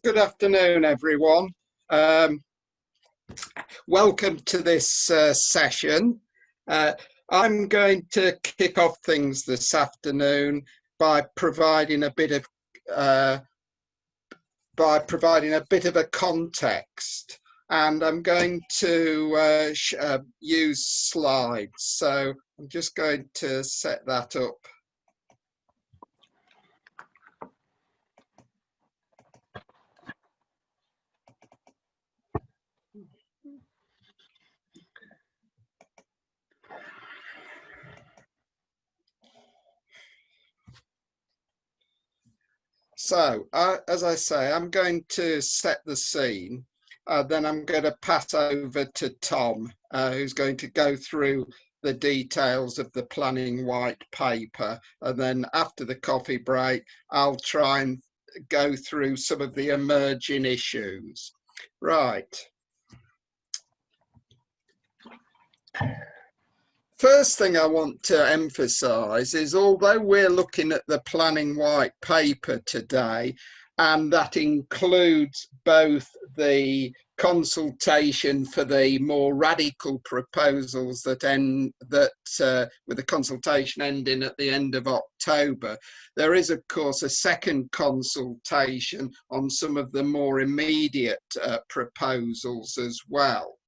Good afternoon, everyone. Welcome to this session. I'm going to kick off things this afternoon by providing a bit of a context, and I'm going to use slides. So I'm just going to set that up. So, as I say, I'm going to set the scene. Then I'm going to pass over to Tom, who's going to go through the details of the planning white paper. And then after the coffee break, I'll try and go through some of the emerging issues. Right. First thing I want to emphasise is, although we're looking at the planning white paper today, and that includes both the consultation for the more radical proposals with the consultation ending at the end of October, there is of course a second consultation on some of the more immediate proposals as well.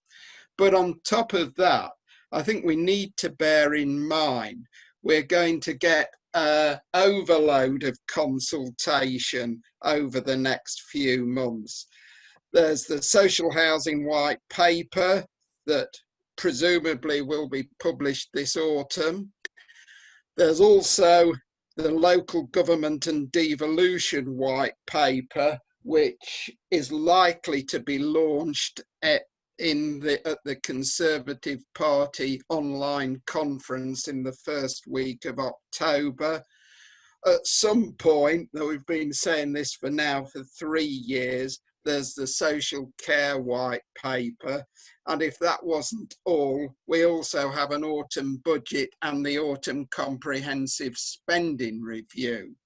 But on top of that, I think we need to bear in mind we're going to get an overload of consultation over the next few months. There's the social housing white paper that presumably will be published this autumn. There's also the local government and devolution white paper, which is likely to be launched at the Conservative Party online conference in the first week of October. At some point, though we've been saying this for 3 years, there's the social care white paper. And if that wasn't all, we also have an autumn budget and the autumn comprehensive spending review.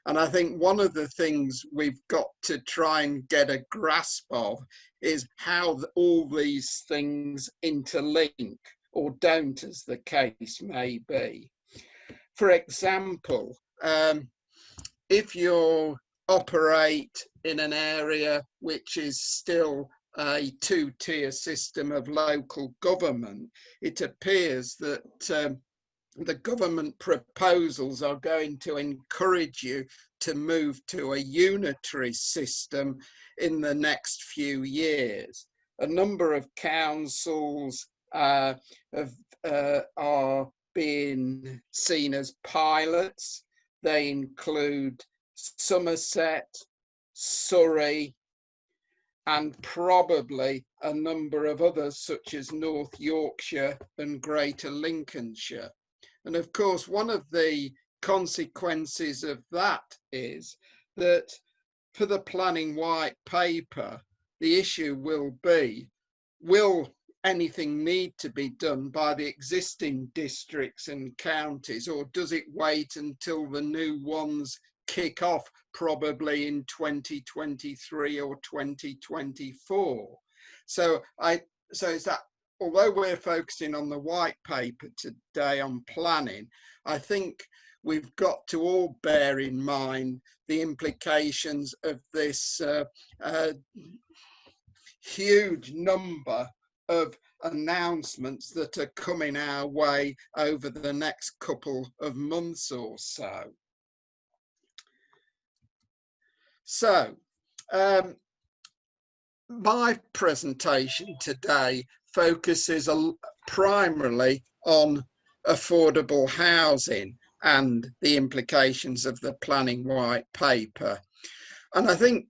And I think one of the things we've got to try and get a grasp of is how all these things interlink, or don't, as the case may be. For example, if you operate in an area which is still a two-tier system of local government, it appears that the government proposals are going to encourage you to move to a unitary system in the next few years. A number of councils are being seen as pilots. They include Somerset, Surrey, and probably a number of others such as North Yorkshire and Greater Lincolnshire. And of course, one of the consequences of that is that for the planning white paper, the issue will be, will anything need to be done by the existing districts and counties, or does it wait until the new ones kick off, probably in 2023 or 2024? So is that, although we're focusing on the white paper today on planning, I think we've got to all bear in mind the implications of this huge number of announcements that are coming our way over the next couple of months or so. So, my presentation today focuses primarily on affordable housing and the implications of the planning white paper. And I think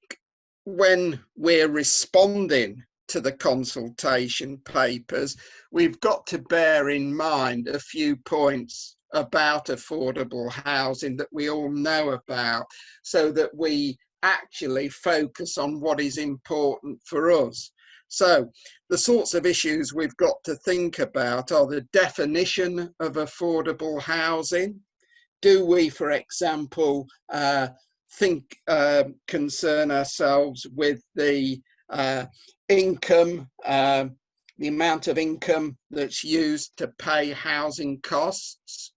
when we're responding to the consultation papers, we've got to bear in mind a few points about affordable housing that we all know about, so that we actually focus on what is important for us. So the sorts of issues we've got to think about are the definition of affordable housing. Do we, for example, concern ourselves with the income, the amount of income that's used to pay housing costs.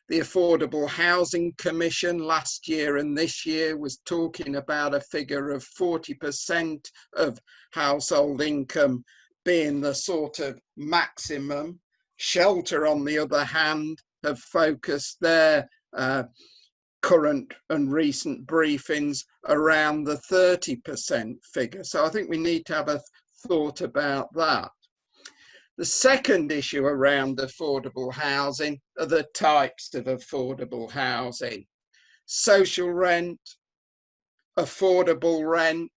The Affordable Housing Commission last year and this year was talking about a figure of 40% of household income being the sort of maximum. Shelter, on the other hand, have focused their current and recent briefings around the 30% figure. So I think we need to have a thought about that. The second issue around affordable housing are the types of affordable housing: social rent, affordable rent,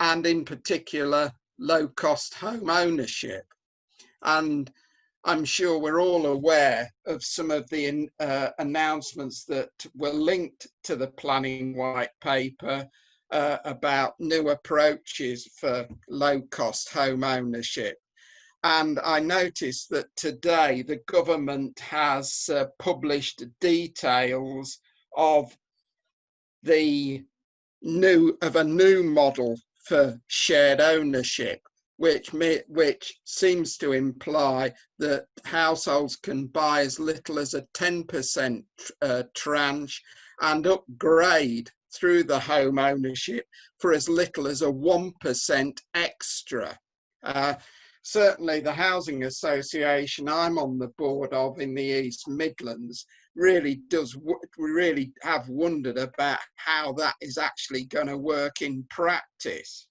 and in particular, low-cost home ownership. And I'm sure we're all aware of some of the announcements that were linked to the planning white paper about new approaches for low-cost home ownership. And I noticed that today the government has published details of a new model for shared ownership, which seems to imply that households can buy as little as a 10% tranche and upgrade through the home ownership for as little as a 1% extra. Certainly the housing association I'm on the board of in the East Midlands really have wondered about how that is actually going to work in practice.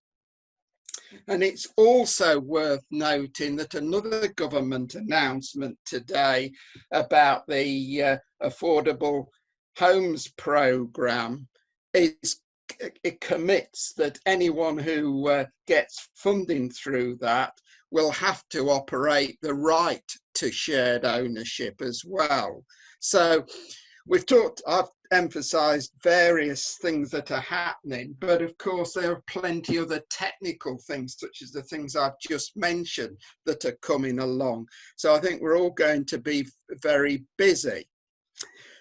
And it's also worth noting that another government announcement today about the Affordable Homes Programme it commits that anyone who gets funding through that will have to operate the right to shared ownership as well. So I've emphasised various things that are happening, but of course there are plenty of other technical things, such as the things I've just mentioned, that are coming along. So I think we're all going to be very busy.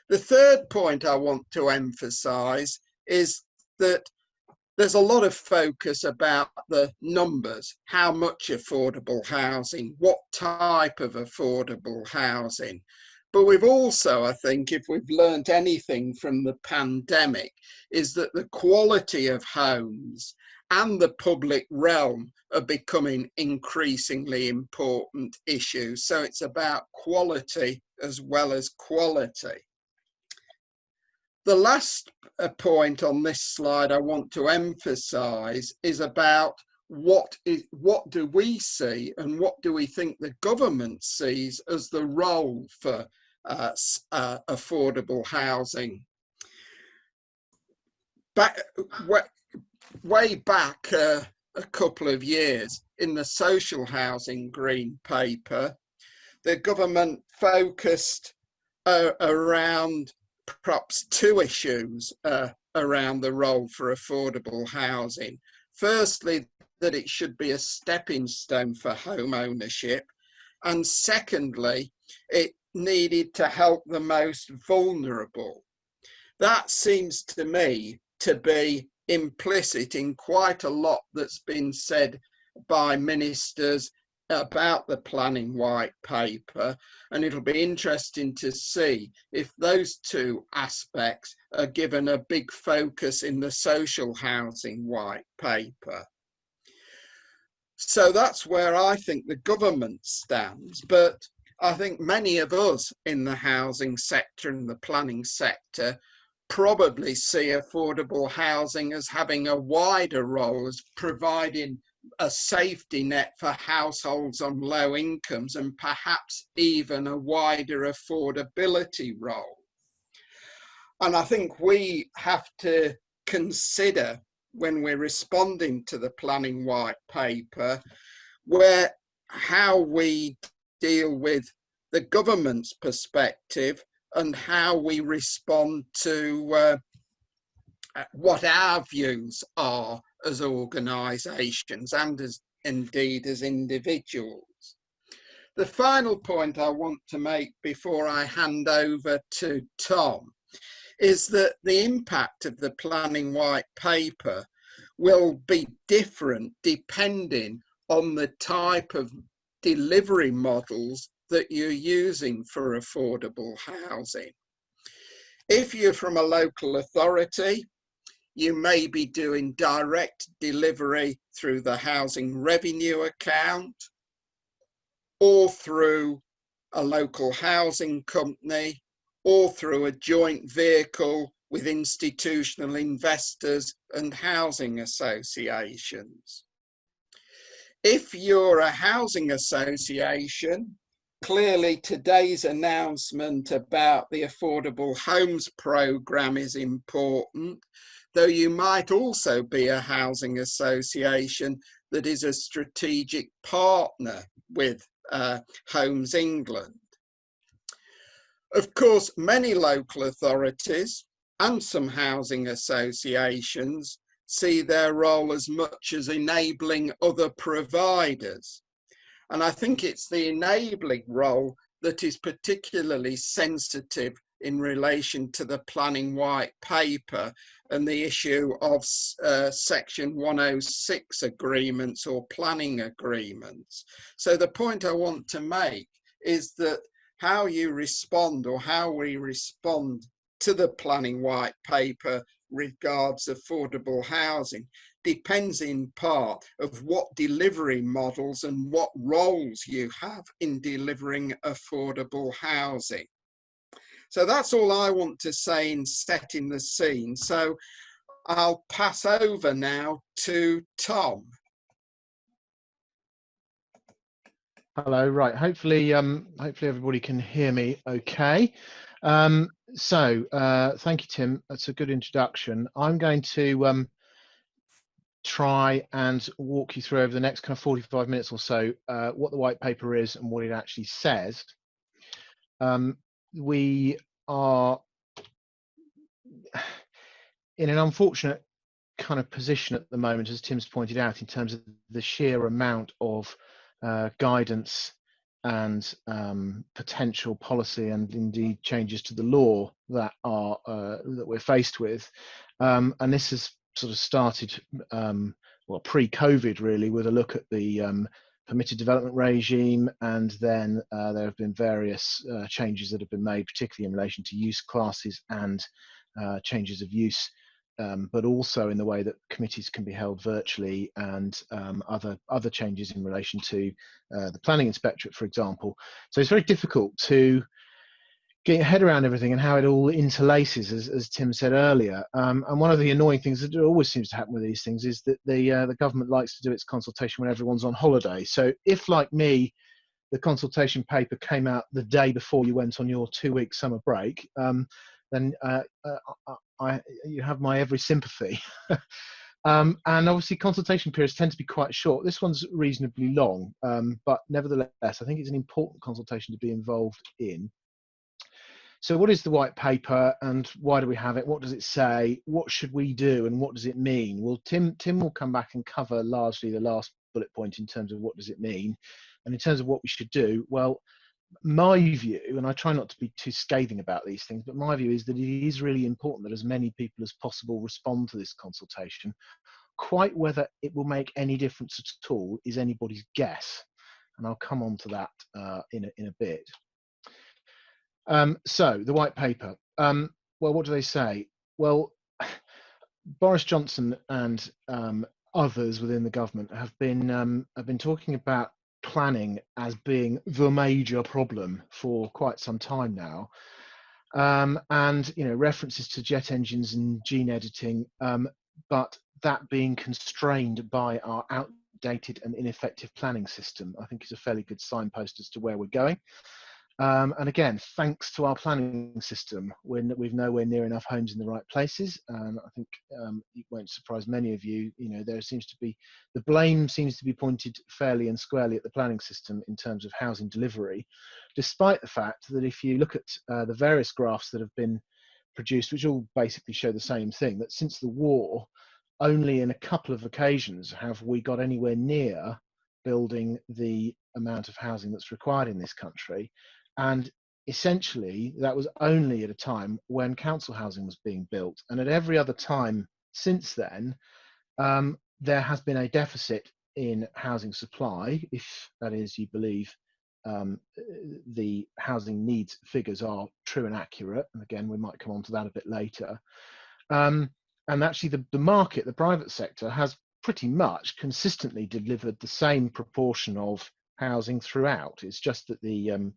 The third point I want to emphasise is that there's a lot of focus about the numbers, how much affordable housing, what type of affordable housing. But we've also, I think, if we've learnt anything from the pandemic, is that the quality of homes and the public realm are becoming increasingly important issues. So it's about quality as well as quality. The last point on this slide I want to emphasise is about what do we see and what do we think the government sees as the role for affordable housing. Way back a couple of years in the Social Housing Green Paper, the government focused around perhaps two issues around the role for affordable housing. Firstly, that it should be a stepping stone for home ownership, and secondly, it needed to help the most vulnerable. That seems to me to be implicit in quite a lot that's been said by ministers about the planning white paper, and it'll be interesting to see if those two aspects are given a big focus in the social housing white paper. So that's where I think the government stands, but I think many of us in the housing sector and the planning sector probably see affordable housing as having a wider role, as providing a safety net for households on low incomes, and perhaps even a wider affordability role. And I think we have to consider, when we're responding to the planning white paper, how we deal with the government's perspective and how we respond to what our views are as organisations and indeed as individuals. The final point I want to make before I hand over to Tom is that the impact of the planning white paper will be different depending on the type of delivery models that you're using for affordable housing. If you're from a local authority, you may be doing direct delivery through the housing revenue account or through a local housing company or through a joint vehicle with institutional investors and housing associations. If you're a housing association, clearly today's announcement about the Affordable Homes Programme is important, though you might also be a housing association that is a strategic partner with Homes England. Of course, many local authorities and some housing associations see their role as much as enabling other providers. And I think it's the enabling role that is particularly sensitive in relation to the planning white paper and the issue of section 106 agreements or planning agreements. So the point I want to make is that how you respond, or how we respond to the planning white paper regards affordable housing, depends in part of what delivery models and what roles you have in delivering affordable housing. So that's all I want to say in setting the scene. So I'll pass over now to Tom. Hello, right. Hopefully everybody can hear me okay. Thank you, Tim. That's a good introduction. I'm going to try and walk you through over the next kind of 45 minutes or so what the white paper is and what it actually says. We are in an unfortunate kind of position at the moment, as Tim's pointed out, in terms of the sheer amount of guidance and potential policy and indeed changes to the law that are that we're faced with, and this has sort of started well pre-COVID really, with a look at the permitted development regime, and then there have been various changes that have been made, particularly in relation to use classes and changes of use, but also in the way that committees can be held virtually, and other changes in relation to the planning inspectorate, for example. So it's very difficult to get your head around everything and how it all interlaces, as Tim said earlier. And one of the annoying things that always seems to happen with these things is that the government likes to do its consultation when everyone's on holiday. So if, like me, the consultation paper came out the day before you went on your 2-week summer break, then you have my every sympathy. And obviously consultation periods tend to be quite short. This one's reasonably long, but nevertheless, I think it's an important consultation to be involved in. So what is the white paper and why do we have it? What does it say? What should we do and what does it mean? Well, Tim will come back and cover largely the last bullet point in terms of what does it mean. And in terms of what we should do, well, my view, and I try not to be too scathing about these things, but my view is that it is really important that as many people as possible respond to this consultation. Quite whether it will make any difference at all is anybody's guess. And I'll come on to that in a bit. So the white paper, well, what do they say? Well, Boris Johnson and others within the government have been talking about planning as being the major problem for quite some time now, and references to jet engines and gene editing, but that being constrained by our outdated and ineffective planning system, I think is a fairly good signpost as to where we're going. And again, thanks to our planning system, we've nowhere near enough homes in the right places. And I think it won't surprise many of you, there seems to be, the blame seems to be pointed fairly and squarely at the planning system in terms of housing delivery, despite the fact that if you look at the various graphs that have been produced, which all basically show the same thing, that since the war, only in a couple of occasions have we got anywhere near building the amount of housing that's required in this country. And essentially that was only at a time when council housing was being built, and at every other time since then, there has been a deficit in housing supply, if that is, you believe the housing needs figures are true and accurate. And again, we might come on to that a bit later. And actually, the market, the private sector, has pretty much consistently delivered the same proportion of housing throughout. It's just that the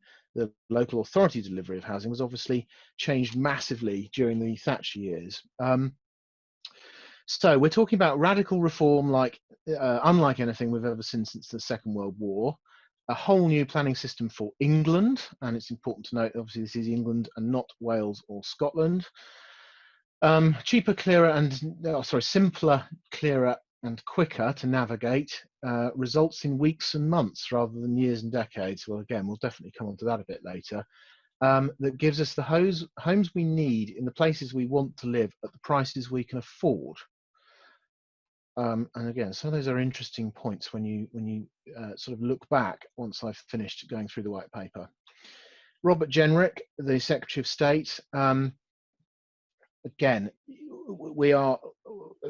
local authority delivery of housing was obviously changed massively during the Thatcher years. So we're talking about radical reform unlike anything we've ever seen since the Second World War. A whole new planning system for England, and it's important to note, obviously, this is England and not Wales or Scotland. Simpler, clearer, and quicker to navigate, results in weeks and months rather than years and decades. Well, again, we'll definitely come on to that a bit later. That gives us the homes we need in the places we want to live at the prices we can afford. And again, some of those are interesting points when you sort of look back once I've finished going through the white paper. Robert Jenrick, the Secretary of State, again, we are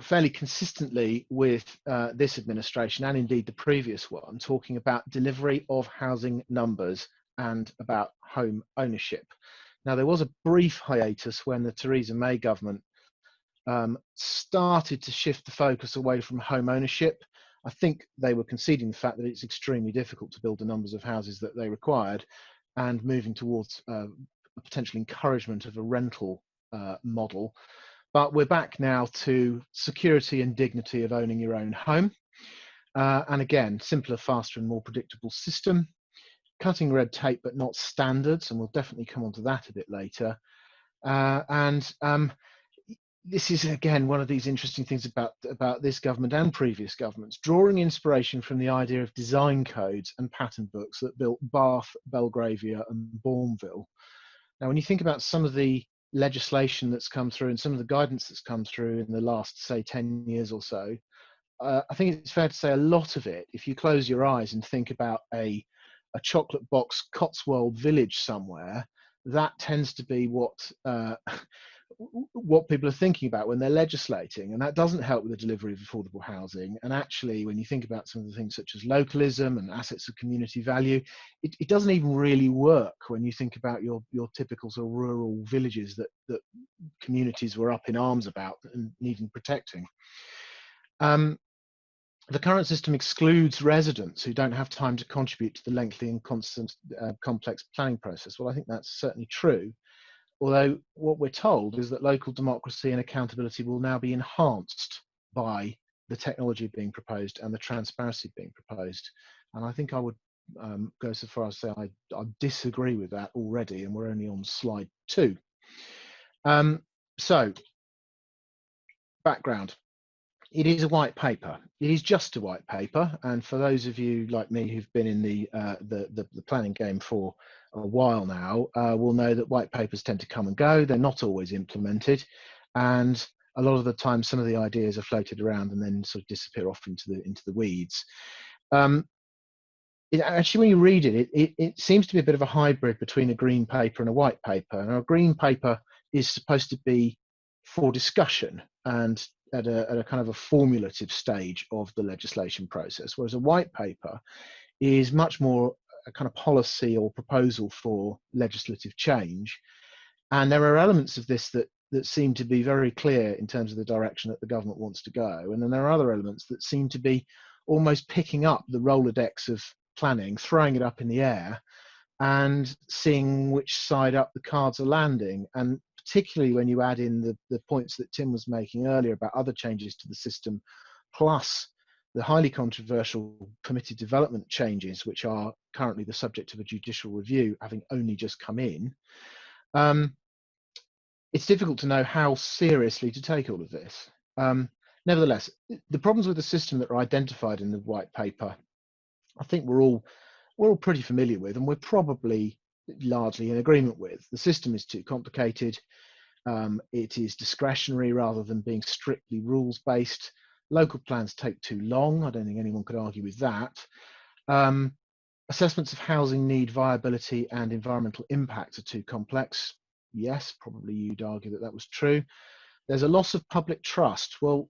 fairly consistently with this administration and indeed the previous one talking about delivery of housing numbers and about home ownership. Now, there was a brief hiatus when the Theresa May government started to shift the focus away from home ownership. I think they were conceding the fact that it's extremely difficult to build the numbers of houses that they required, and moving towards a potential encouragement of a rental model. But we're back now to security and dignity of owning your own home. And again, simpler, faster and more predictable system. Cutting red tape but not standards, and we'll definitely come on to that a bit later. This is, again, one of these interesting things about this government and previous governments, drawing inspiration from the idea of design codes and pattern books that built Bath, Belgravia and Bourneville. Now, when you think about some of the legislation that's come through and some of the guidance that's come through in the last, say, 10 years or so, I think it's fair to say a lot of it, if you close your eyes and think about a chocolate box Cotswold village somewhere, that tends to be what people are thinking about when they're legislating, and that doesn't help with the delivery of affordable housing. And actually, when you think about some of the things such as localism and assets of community value, it doesn't even really work when you think about your typical sort of rural villages that communities were up in arms about and needing protecting. The current system excludes residents who don't have time to contribute to the lengthy and complex planning process. Well, I think that's certainly true. Although what we're told is that local democracy and accountability will now be enhanced by the technology being proposed and the transparency being proposed. And I think I would go so far as to say I disagree with that already, and we're only on slide 2. So, background. It is a white paper. It is just a white paper, and for those of you like me who've been in the planning game for a while now, will know that white papers tend to come and go. They're not always implemented, and a lot of the time, some of the ideas are floated around and then sort of disappear off into the weeds. Actually, when you read it seems to be a bit of a hybrid between a green paper and a white paper. And a green paper is supposed to be for discussion and at a kind of a formulative stage of the legislation process, whereas a white paper is much more a kind of policy or proposal for legislative change. And there are elements of this that seem to be very clear in terms of the direction that the government wants to go. And then there are other elements that seem to be almost picking up the Rolodex of planning, throwing it up in the air and seeing which side up the cards are landing. And particularly when you add in the points that Tim was making earlier about other changes to the system, plus the highly controversial permitted development changes, which are currently the subject of a judicial review, having only just come in, it's difficult to know how seriously to take all of this. Nevertheless, the problems with the system that are identified in the white paper, I think we're all pretty familiar with, and we're probably largely in agreement with. The system is too complicated. It is discretionary rather than being strictly rules-based. Local plans take too long. I don't think anyone could argue with that. Assessments of housing need, viability and environmental impact are too complex. Yes, probably you'd argue that that was true. There's a loss of public trust. Well,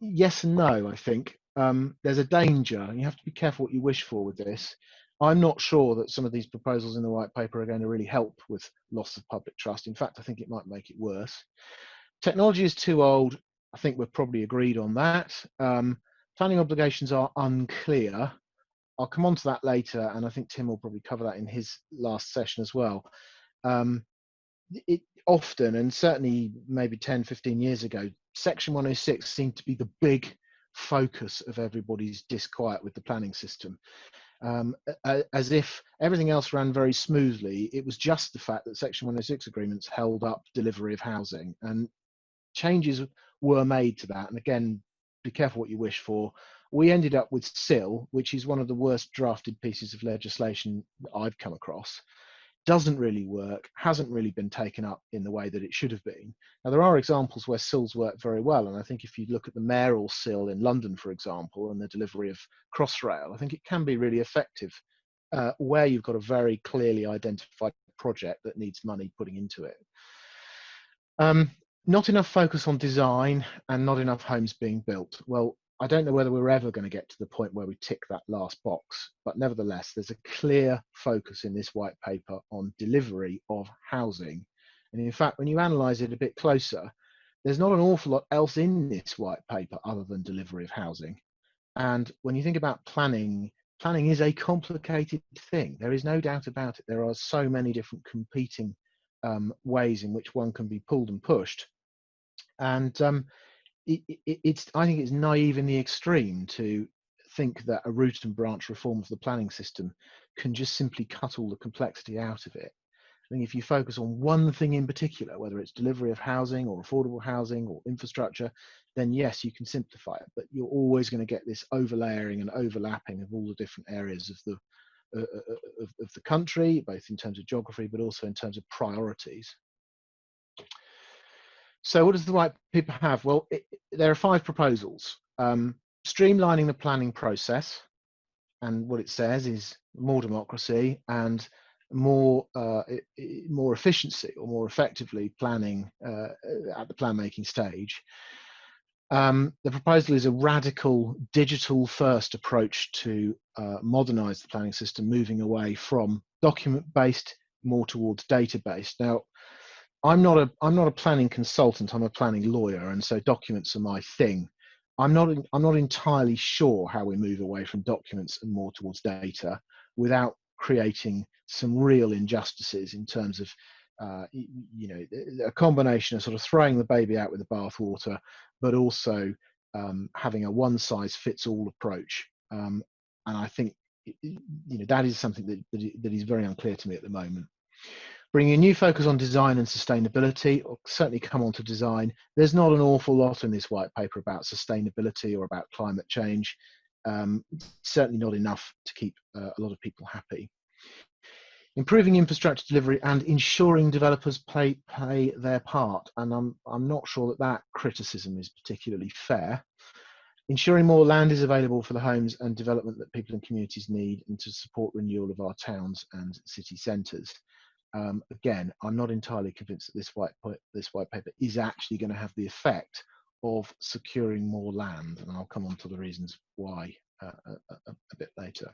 yes and no, I think. There's a danger. You have to be careful what you wish for with this. I'm not sure that some of these proposals in the white paper are going to really help with loss of public trust. In fact, I think it might make it worse. Technology is too old. I think we're probably agreed on that. Planning obligations are unclear. I'll come on to that later, and I think Tim will probably cover that in his last session as well. It often, and certainly maybe 10, 15 years ago, Section 106 seemed to be the big focus of everybody's disquiet with the planning system. As if everything else ran very smoothly, it was just the fact that Section 106 agreements held up delivery of housing, and changes were made to that. And again, be careful what you wish for. We ended up with SIL, which is one of the worst drafted pieces of legislation that I've come across. Doesn't really work, hasn't really been taken up in the way that it should have been. Now, there are examples where SILs work very well, and I think if you look at the mayoral SIL in London, for example, and the delivery of Crossrail, I think it can be really effective where you've got a very clearly identified project that needs money putting into it. Not enough focus on design and not enough homes being built. Well, I don't know whether we're ever going to get to the point where we tick that last box, but nevertheless, there's a clear focus in this white paper on delivery of housing. And in fact, when you analyse it a bit closer, there's not an awful lot else in this white paper other than delivery of housing. And when you think about planning, planning is a complicated thing. There is no doubt about it. There are so many different competing ways in which one can be pulled and pushed. And I think it's naive in the extreme to think that a root and branch reform of the planning system can just simply cut all the complexity out of it. I think if you focus on one thing in particular, whether it's delivery of housing or affordable housing or infrastructure, then yes, you can simplify it, but you're always going to get this overlayering and overlapping of all the different areas of the country, both in terms of geography, but also in terms of priorities. So what does the white paper have? Well, there are 5 proposals. Streamlining the planning process, and what it says is more democracy and more efficiency, or more effectively planning at the plan making stage. The proposal is a radical digital first approach to modernize the planning system, moving away from document based more towards data based. Now, I'm not a planning consultant, I'm a planning lawyer, and so documents are my thing. I'm not entirely sure how we move away from documents and more towards data without creating some real injustices in terms of a combination of sort of throwing the baby out with the bathwater, but also having a one size fits all approach. And I think that is something that is very unclear to me at the moment. Bringing a new focus on design and sustainability, or certainly come on to design. There's not an awful lot in this white paper about sustainability or about climate change. Certainly not enough to keep a lot of people happy. Improving infrastructure delivery and ensuring developers pay their part. And I'm not sure that criticism is particularly fair. Ensuring more land is available for the homes and development that people and communities need, and to support renewal of our towns and city centres. Again, I'm not entirely convinced that this white paper is actually going to have the effect of securing more land, and I'll come on to the reasons why a bit later.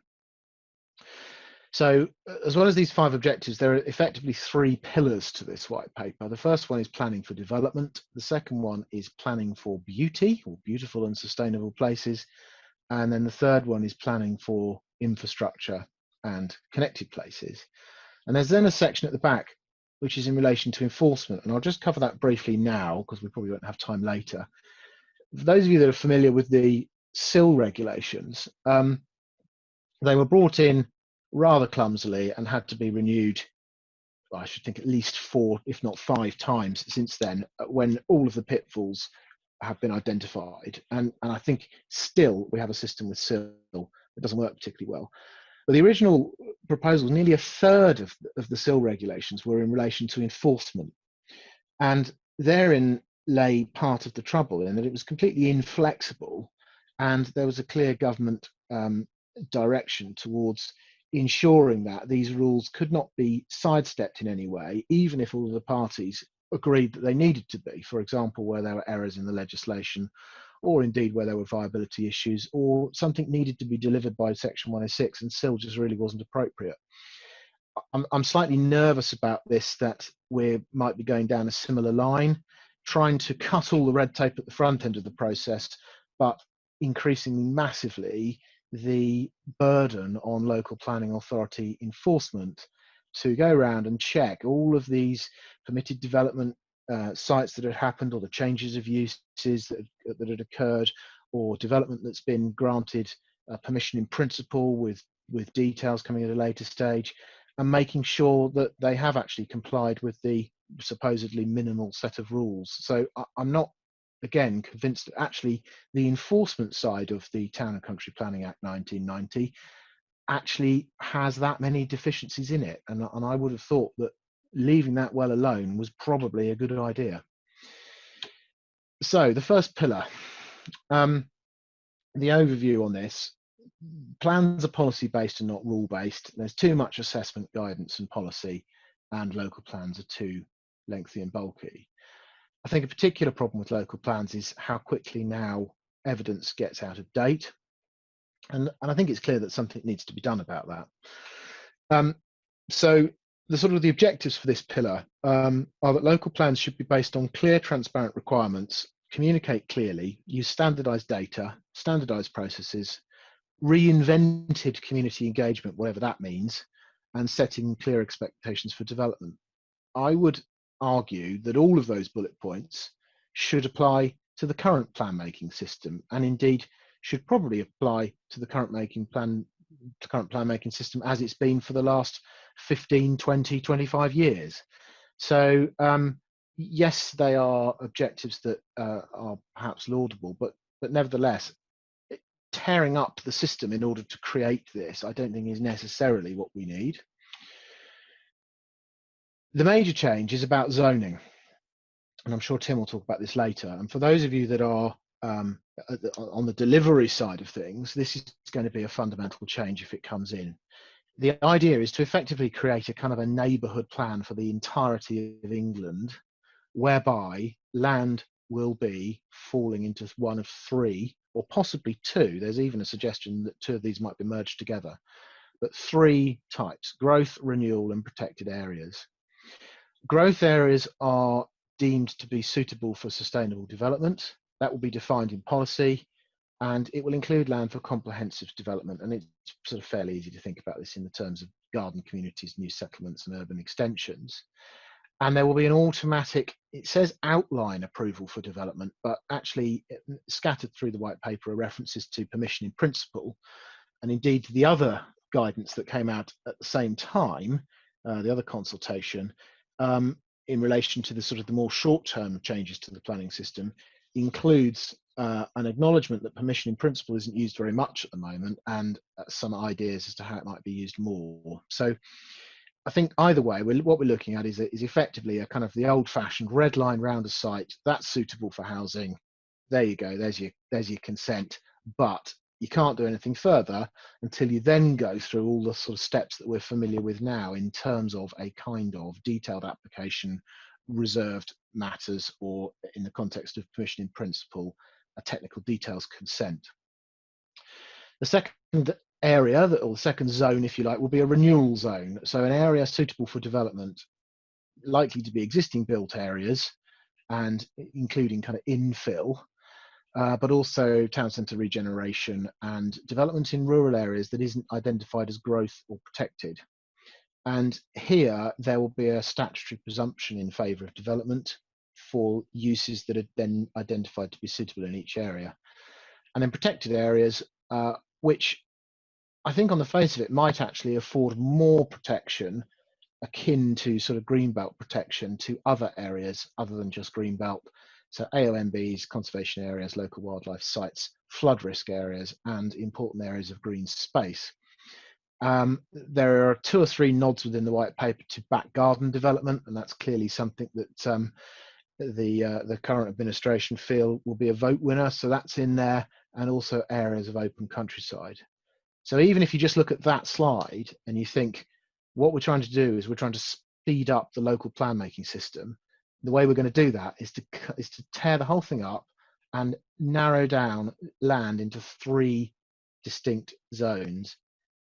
So, as well as these 5 objectives, there are effectively 3 pillars to this white paper. The first one is planning for development. The second one is planning for beauty, or beautiful and sustainable places. And then the third one is planning for infrastructure and connected places. And there's then a section at the back which is in relation to enforcement, and I'll just cover that briefly now because we probably won't have time later. For those of you that are familiar with the SIL regulations, they were brought in rather clumsily and had to be renewed, I should think, at least 4, if not 5 times since then, when all of the pitfalls have been identified. And I think still we have a system with SIL that doesn't work particularly well. But the original proposals, nearly a third of the SIL regulations were in relation to enforcement. And therein lay part of the trouble, in that it was completely inflexible, and there was a clear government direction towards ensuring that these rules could not be sidestepped in any way, even if all of the parties agreed that they needed to be. For example, where there were errors in the legislation, or indeed where there were viability issues, or something needed to be delivered by Section 106 and still just really wasn't appropriate. I'm slightly nervous about this, that we might be going down a similar line, trying to cut all the red tape at the front end of the process, but increasing massively the burden on local planning authority enforcement to go around and check all of these permitted development sites that had happened, or the changes of uses that had occurred, or development that's been granted permission in principle with details coming at a later stage, and making sure that they have actually complied with the supposedly minimal set of rules. So I'm not, again, convinced that actually the enforcement side of the Town and Country Planning Act 1990 actually has that many deficiencies in it. And I would have thought that leaving that well alone was probably a good idea. So the first pillar, the overview on this: plans are policy based and not rule based. There's too much assessment, guidance and policy, and local plans are too lengthy and bulky. I think a particular problem with local plans is how quickly now evidence gets out of date. And I think it's clear that something needs to be done about that. So the objectives for this pillar are that local plans should be based on clear, transparent requirements, communicate clearly, use standardized data, standardized processes, reinvented community engagement, whatever that means, and setting clear expectations for development. I would argue that all of those bullet points should apply to the current plan making system, and indeed should probably apply to the current plan making system as it's been for the last 15, 20, 25 years. So yes, they are objectives that are perhaps laudable, but nevertheless, tearing up the system in order to create this, I don't think is necessarily what we need. The major change is about zoning, and I'm sure Tim will talk about this later. And for those of you that are on the delivery side of things, this is going to be a fundamental change if it comes in. The idea is to effectively create a kind of a neighbourhood plan for the entirety of England, whereby land will be falling into one of three, or possibly two. There's even a suggestion that two of these might be merged together, but three types: growth, renewal and protected areas. Growth areas are deemed to be suitable for sustainable development. That will be defined in policy, and it will include land for comprehensive development. And it's sort of fairly easy to think about this in the terms of garden communities, new settlements and urban extensions. And there will be an automatic, it says outline approval for development, but actually scattered through the white paper are references to permission in principle. And indeed, the other guidance that came out at the same time, the other consultation, in relation to the more short-term changes to the planning system, includes an acknowledgement that permission in principle isn't used very much at the moment, and some ideas as to how it might be used more. So I think either way, what we're looking at is effectively a kind of the old-fashioned red line round a site that's suitable for housing. There you go. There's your consent, but you can't do anything further until you then go through all the sort of steps that we're familiar with now in terms of a kind of detailed application, reserved matters, or in the context of permission in principle, a technical details consent. The second area, or the second zone, if you like, will be a renewal zone. So an area suitable for development, likely to be existing built areas, and including kind of infill, but also town centre regeneration and development in rural areas that isn't identified as growth or protected. And here there will be a statutory presumption in favour of development for uses that are then identified to be suitable in each area. And then protected areas, which I think on the face of it might actually afford more protection akin to sort of greenbelt protection to other areas other than just greenbelt. So AONBs, conservation areas, local wildlife sites, flood risk areas, and important areas of green space. There are 2 or 3 nods within the white paper to back garden development, and that's clearly something that the current administration feel will be a vote winner. So that's in there, and also areas of open countryside. So even if you just look at that slide and you think, what we're trying to do is we're trying to speed up the local plan making system, the way we're going to do that is to tear the whole thing up and narrow down land into 3 distinct zones.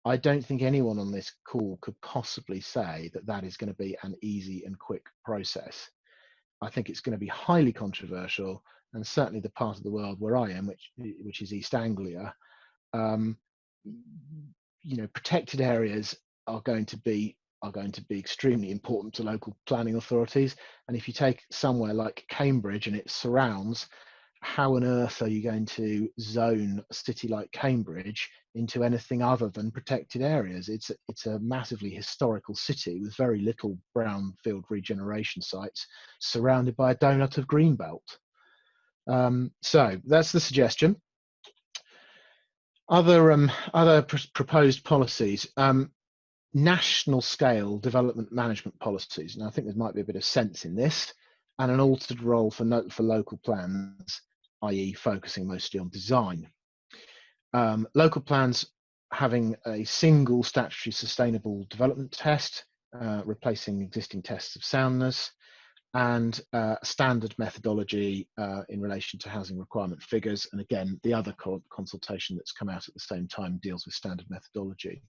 I don't think anyone on this call could possibly say that that is going to be an easy and quick process. I think it's going to be highly controversial, and certainly the part of the world where I am, which is East Anglia, protected areas are going to be extremely important to local planning authorities. And if you take somewhere like Cambridge and its surrounds, how on earth are you going to zone a city like Cambridge into anything other than protected areas? It's a massively historical city with very little brownfield regeneration sites, surrounded by a donut of greenbelt. So that's the suggestion. Other proposed policies. National scale development management policies, and I think there might be a bit of sense in this, and an altered role for local plans, i.e. focusing mostly on design. Local plans having a single statutory sustainable development test, replacing existing tests of soundness, and standard methodology in relation to housing requirement figures. And again, the other consultation that's come out at the same time deals with standard methodology.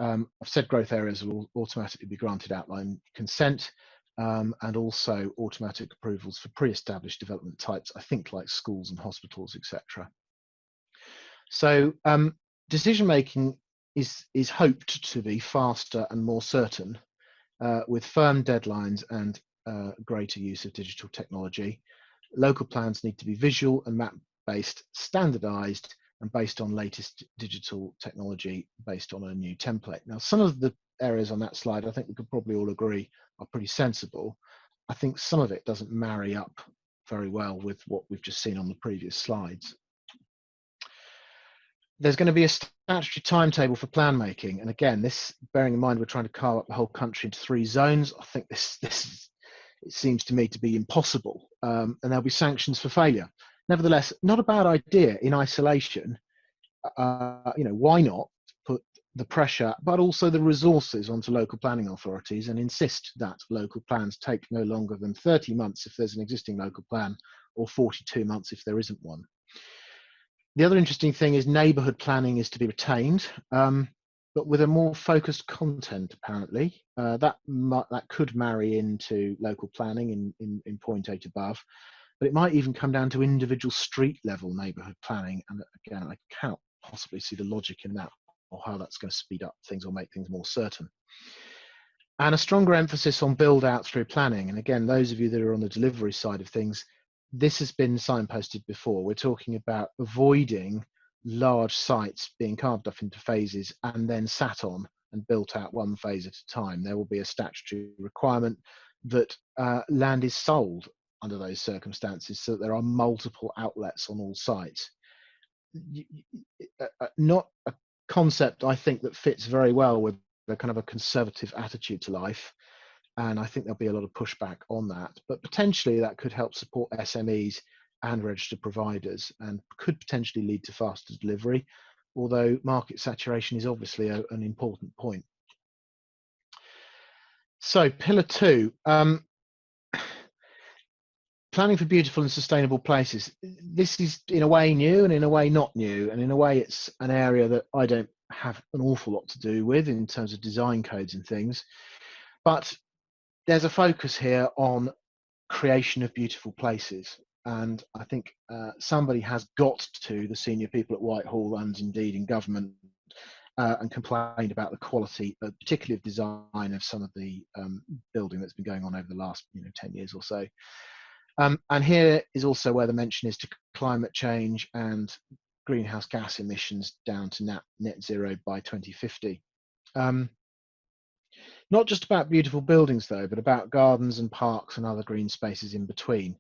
I've said growth areas will automatically be granted outline consent, and also automatic approvals for pre-established development types, I think like schools and hospitals, etc. So decision making is hoped to be faster and more certain, with firm deadlines and greater use of digital technology. Local plans need to be visual and map-based, standardized, and based on latest digital technology, based on a new template. Now, some of the areas on that slide, I think we could probably all agree are pretty sensible. I think some of it doesn't marry up very well with what we've just seen on the previous slides. There's going to be a statutory timetable for plan making. And again, this, bearing in mind we're trying to carve up the whole country into 3 zones, I think it seems to me to be impossible. And there'll be sanctions for failure. Nevertheless, not a bad idea in isolation. Why not put the pressure, but also the resources onto local planning authorities and insist that local plans take no longer than 30 months if there's an existing local plan, or 42 months if there isn't one. The other interesting thing is neighbourhood planning is to be retained, but with a more focused content, apparently. That could marry into local planning in point 8 above. But it might even come down to individual street level neighbourhood planning. And again, I cannot possibly see the logic in that, or how that's going to speed up things or make things more certain. And a stronger emphasis on build out through planning. And again, those of you that are on the delivery side of things, this has been signposted before. We're talking about avoiding large sites being carved up into phases and then sat on and built out one phase at a time. There will be a statutory requirement that land is sold under those circumstances, so that there are multiple outlets on all sites. Not a concept, I think, that fits very well with a kind of a conservative attitude to life, and I think there'll be a lot of pushback on that. But potentially that could help support SMEs and registered providers, and could potentially lead to faster delivery, although market saturation is obviously an important point. So pillar 2. Planning for beautiful and sustainable places. This is in a way new and in a way not new, and in a way it's an area that I don't have an awful lot to do with in terms of design codes and things, but there's a focus here on creation of beautiful places, and I think somebody has got to, the senior people at Whitehall and indeed in government, and complained about the quality, particularly of design, of some of the building that's been going on over the last 10 years or so. And here is also where the mention is to climate change and greenhouse gas emissions down to net zero by 2050. Not just about beautiful buildings though, but about gardens and parks and other green spaces in between.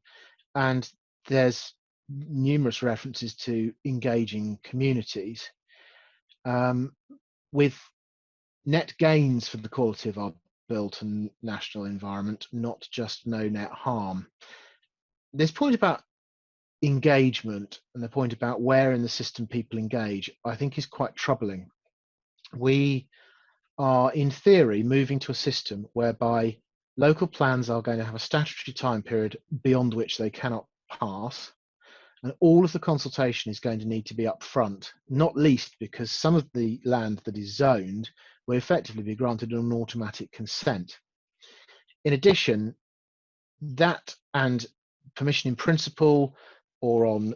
And there's numerous references to engaging communities, with net gains for the quality of our built and national environment, not just no net harm. This point about engagement and the point about where in the system people engage, I think is quite troubling. We are, in theory, moving to a system whereby local plans are going to have a statutory time period beyond which they cannot pass, and all of the consultation is going to need to be upfront, not least because some of the land that is zoned will effectively be granted an automatic consent. In addition, that and permission in principle or on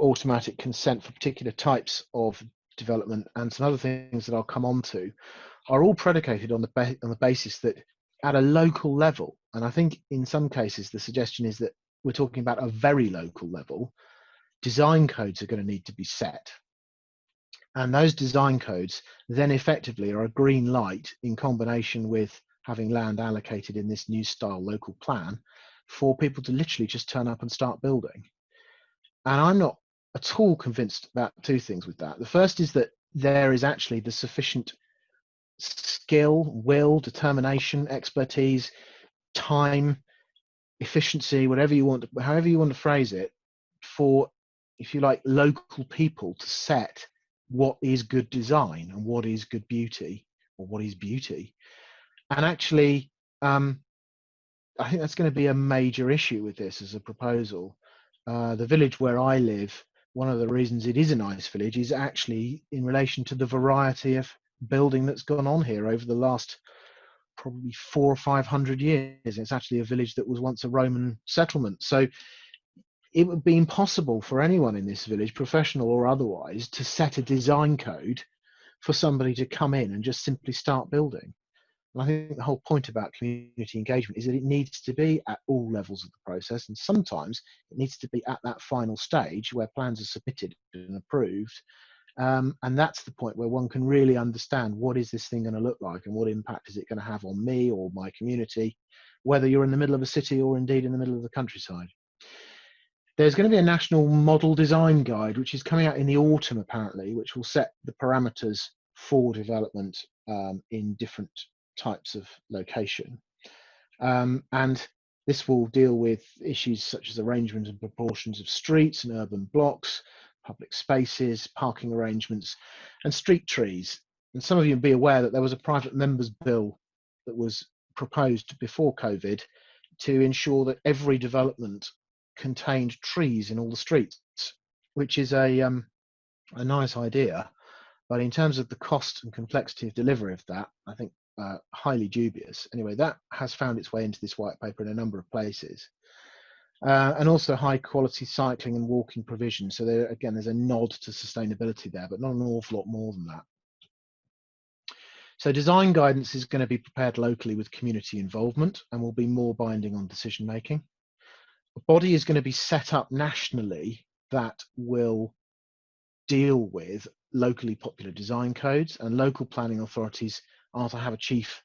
automatic consent for particular types of development and some other things that I'll come on to are all predicated on the basis that at a local level, and I think in some cases the suggestion is that we're talking about a very local level, design codes are going to need to be set. And those design codes then effectively are a green light in combination with having land allocated in this new style local plan for people to literally just turn up and start building. And I'm not at all convinced about two things with that. The first is that there is actually the sufficient skill, will, determination, expertise, time, efficiency, whatever you want, however you want to phrase it, for, if you like, local people to set what is good design and what is good beauty, or what is beauty. And actually, I think that's going to be a major issue with this as a proposal. The village where I live, one of the reasons it is a nice village is actually in relation to the variety of building that's gone on here over the last probably 400 or 500 years. It's actually a village that was once a Roman settlement. So it would be impossible for anyone in this village, professional or otherwise, to set a design code for somebody to come in and just simply start building. And I think the whole point about community engagement is that it needs to be at all levels of the process, and sometimes it needs to be at that final stage where plans are submitted and approved. And that's the point where one can really understand what is this thing going to look like and what impact is it going to have on me or my community, whether you're in the middle of a city or indeed in the middle of the countryside. There's going to be a national model design guide, which is coming out in the autumn, apparently, which will set the parameters for development in different types of location. And this will deal with issues such as arrangement and proportions of streets and urban blocks, public spaces, parking arrangements, and street trees. And some of you will be aware that there was a private member's bill that was proposed before COVID to ensure that every development contained trees in all the streets, which is a nice idea, but in terms of the cost and complexity of delivery of that, I think highly dubious. Anyway, that has found its way into this white paper in a number of places. And also high quality cycling and walking provision. So there, again, there's a nod to sustainability there, but not an awful lot more than that. So design guidance is going to be prepared locally with community involvement and will be more binding on decision making. A body is going to be set up nationally that will deal with locally popular design codes, and local planning authorities are to have a chief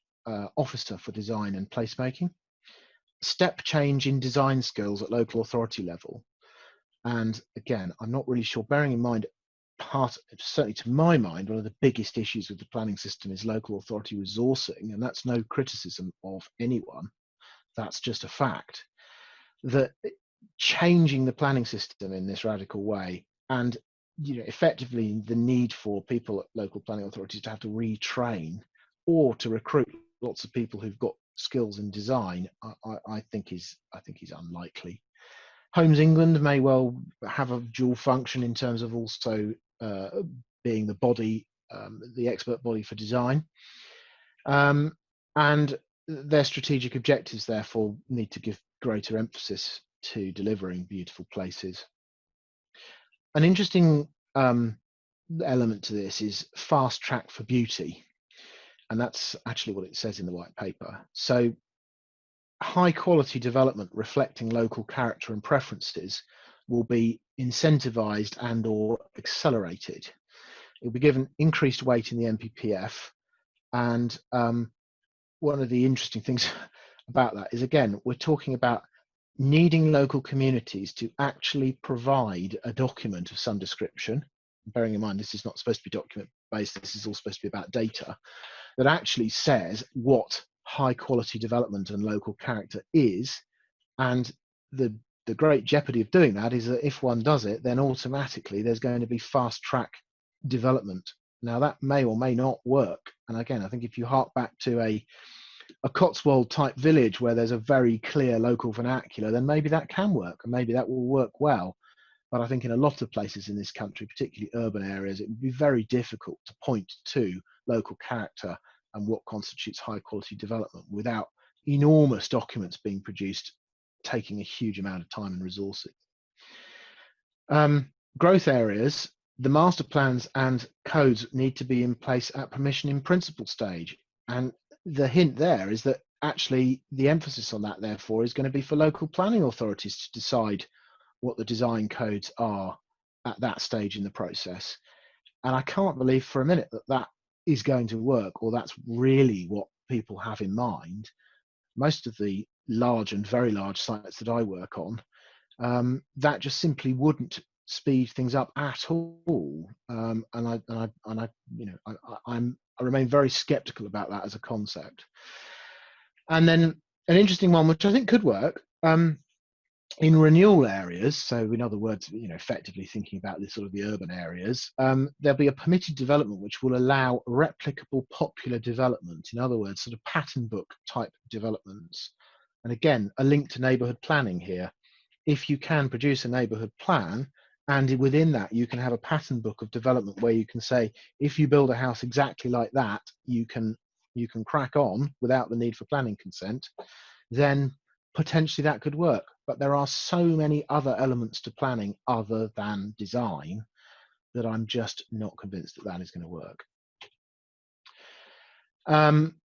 officer for design and placemaking. Step change in design skills at local authority level. And again, I'm not really sure, bearing in mind, certainly to my mind, one of the biggest issues with the planning system is local authority resourcing, and that's no criticism of anyone. That's just a fact. That changing the planning system in this radical way, and effectively the need for people at local planning authorities to have to retrain or to recruit lots of people who've got skills in design, I think is unlikely. Homes England may well have a dual function in terms of also being the body, the expert body for design, and their strategic objectives therefore need to give greater emphasis to delivering beautiful places. An interesting element to this is fast track for beauty, and that's actually what it says in the white paper. So high quality development reflecting local character and preferences will be incentivized and or accelerated. It will be given increased weight in the NPPF, and one of the interesting things about that is, again, we're talking about needing local communities to actually provide a document of some description, bearing in mind this is not supposed to be document based, this is all supposed to be about data, that actually says what high quality development and local character is, and the the great jeopardy of doing that is that if one does it, then automatically there's going to be fast track development. Now that may or may not work. And again, I think if you hark back to a Cotswold type village where there's a very clear local vernacular, then maybe that can work and maybe that will work well. But I think in a lot of places in this country, particularly urban areas, it would be very difficult to point to local character and what constitutes high quality development without enormous documents being produced, taking a huge amount of time and resources. Growth areas, the master plans and codes need to be in place at permission in principle stage. And the hint there is that actually the emphasis on that, therefore, is going to be for local planning authorities to decide what the design codes are at that stage in the process. And I can't believe for a minute that that is going to work, or that's really what people have in mind. Most of the large and very large sites that I work on, that just simply wouldn't speed things up at all. And I remain very skeptical about that as a concept. And then an interesting one, which I think could work, in renewal areas, so in other words, effectively thinking about this sort of the urban areas, there'll be a permitted development which will allow replicable popular development. In other words, sort of pattern book type developments. And again, a link to neighbourhood planning here. If you can produce a neighbourhood plan, and within that you can have a pattern book of development where you can say, if you build a house exactly like that, you can crack on without the need for planning consent, then potentially that could work. But there are so many other elements to planning other than design that I'm just not convinced that that is going to work.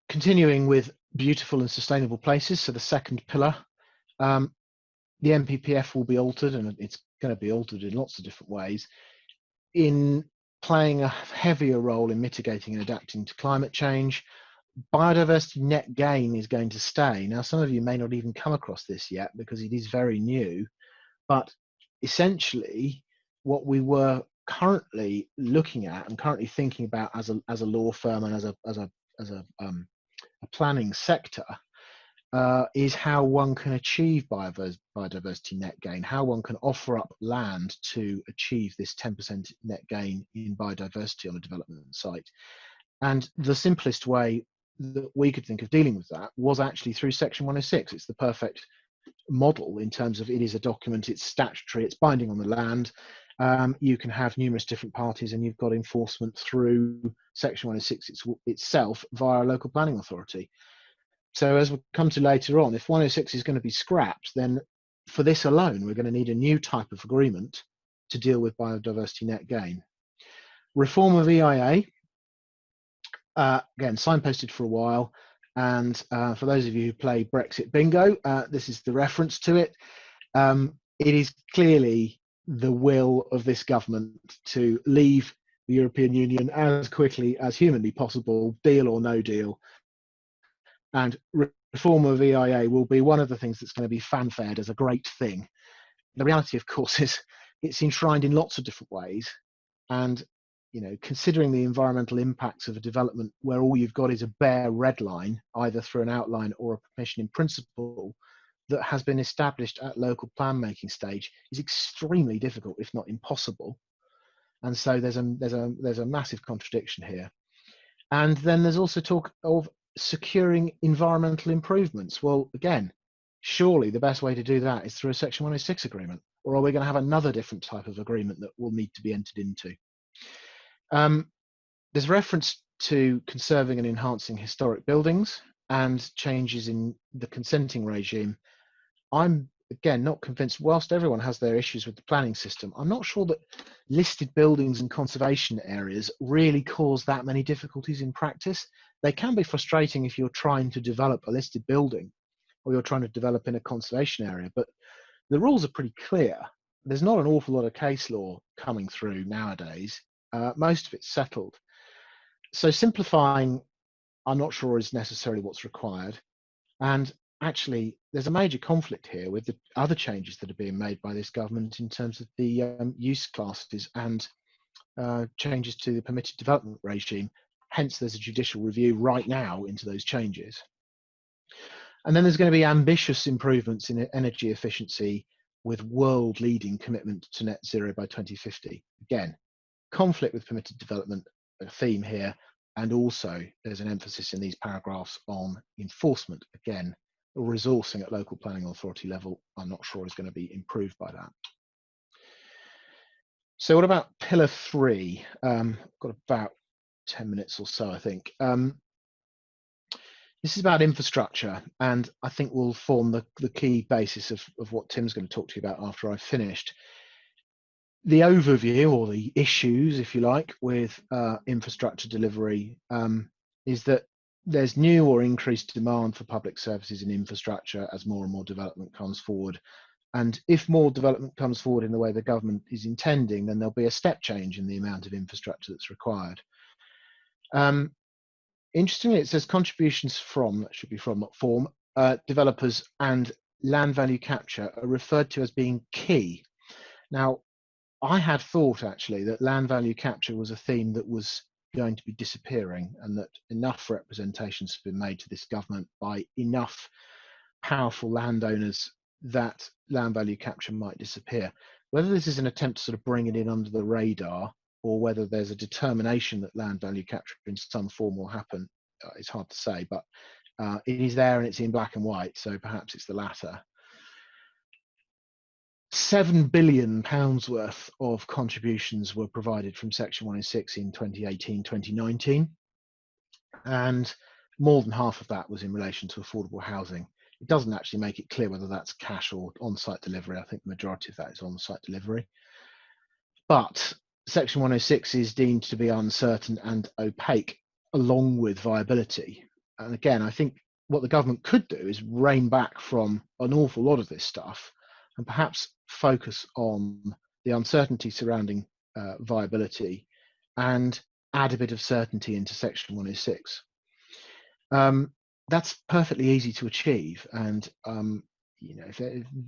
Continuing with beautiful and sustainable places, so the second pillar, the NPPF will be altered, and it's going to be altered in lots of different ways, in playing a heavier role in mitigating and adapting to climate change. Biodiversity net gain is going to stay. Now, some of you may not even come across this yet because it is very new, but essentially what we were currently looking at and currently thinking about as a law firm and as a planning sector is how one can achieve biodiversity net gain, how one can offer up land to achieve this 10% net gain in biodiversity on a development site. And the simplest way that we could think of dealing with that was actually through Section 106. It's the perfect model in terms of it is a document, it's statutory, it's binding on the land. You can have numerous different parties and you've got enforcement through Section 106 itself via a local planning authority. So as we'll come to later on, if 106 is going to be scrapped, then for this alone, we're going to need a new type of agreement to deal with biodiversity net gain. Reform of EIA, again, signposted for a while. And for those of you who play Brexit bingo, this is the reference to it. It is clearly the will of this government to leave the European Union as quickly as humanly possible, deal or no deal. And reform of EIA will be one of the things that's going to be fanfared as a great thing. The reality, of course, is it's enshrined in lots of different ways. And considering the environmental impacts of a development where all you've got is a bare red line, either through an outline or a permission in principle, that has been established at local plan making stage is extremely difficult, if not impossible. And so there's a massive contradiction here. And then there's also talk of securing environmental improvements. Well, again, surely the best way to do that is through a Section 106 agreement, or are we going to have another different type of agreement that will need to be entered into? There's reference to conserving and enhancing historic buildings and changes in the consenting regime. I'm, again, not convinced, whilst everyone has their issues with the planning system, I'm not sure that listed buildings and conservation areas really cause that many difficulties in practice. They can be frustrating if you're trying to develop a listed building or you're trying to develop in a conservation area, but the rules are pretty clear. There's not an awful lot of case law coming through nowadays. Most of it's settled. So simplifying, I'm not sure is necessarily what's required. And actually, there's a major conflict here with the other changes that are being made by this government in terms of the use classes and changes to the permitted development regime. Hence, there's a judicial review right now into those changes. And then there's going to be ambitious improvements in energy efficiency with world-leading commitment to net zero by 2050. Again, conflict with permitted development, a theme here, and also there's an emphasis in these paragraphs on enforcement. Again, resourcing at local planning authority level, I'm not sure is going to be improved by that. So what about pillar 3? Got about 10 minutes or so, I think. This is about infrastructure, and I think will form the key basis of what Tim's going to talk to you about after I've finished. The overview, or the issues, if you like, with infrastructure delivery is that there's new or increased demand for public services and infrastructure as more and more development comes forward. And if more development comes forward in the way the government is intending, then there'll be a step change in the amount of infrastructure that's required. Interestingly, it says contributions from, that should be from, not form, developers and land value capture are referred to as being key. Now, I had thought actually that land value capture was a theme that was going to be disappearing, and that enough representations have been made to this government by enough powerful landowners that land value capture might disappear. Whether this is an attempt to sort of bring it in under the radar, or whether there's a determination that land value capture in some form will happen, it's hard to say, but it is there and it's in black and white, so perhaps it's the latter. £7 billion worth of contributions were provided from Section 106 in 2018-2019, and more than half of that was in relation to affordable housing. It doesn't actually make it clear whether that's cash or on-site delivery. I think the majority of that is on-site delivery. But Section 106 is deemed to be uncertain and opaque, along with viability. And again, I think what the government could do is rein back from an awful lot of this stuff and perhaps focus on the uncertainty surrounding viability and add a bit of certainty into Section 106. That's perfectly easy to achieve, and you know,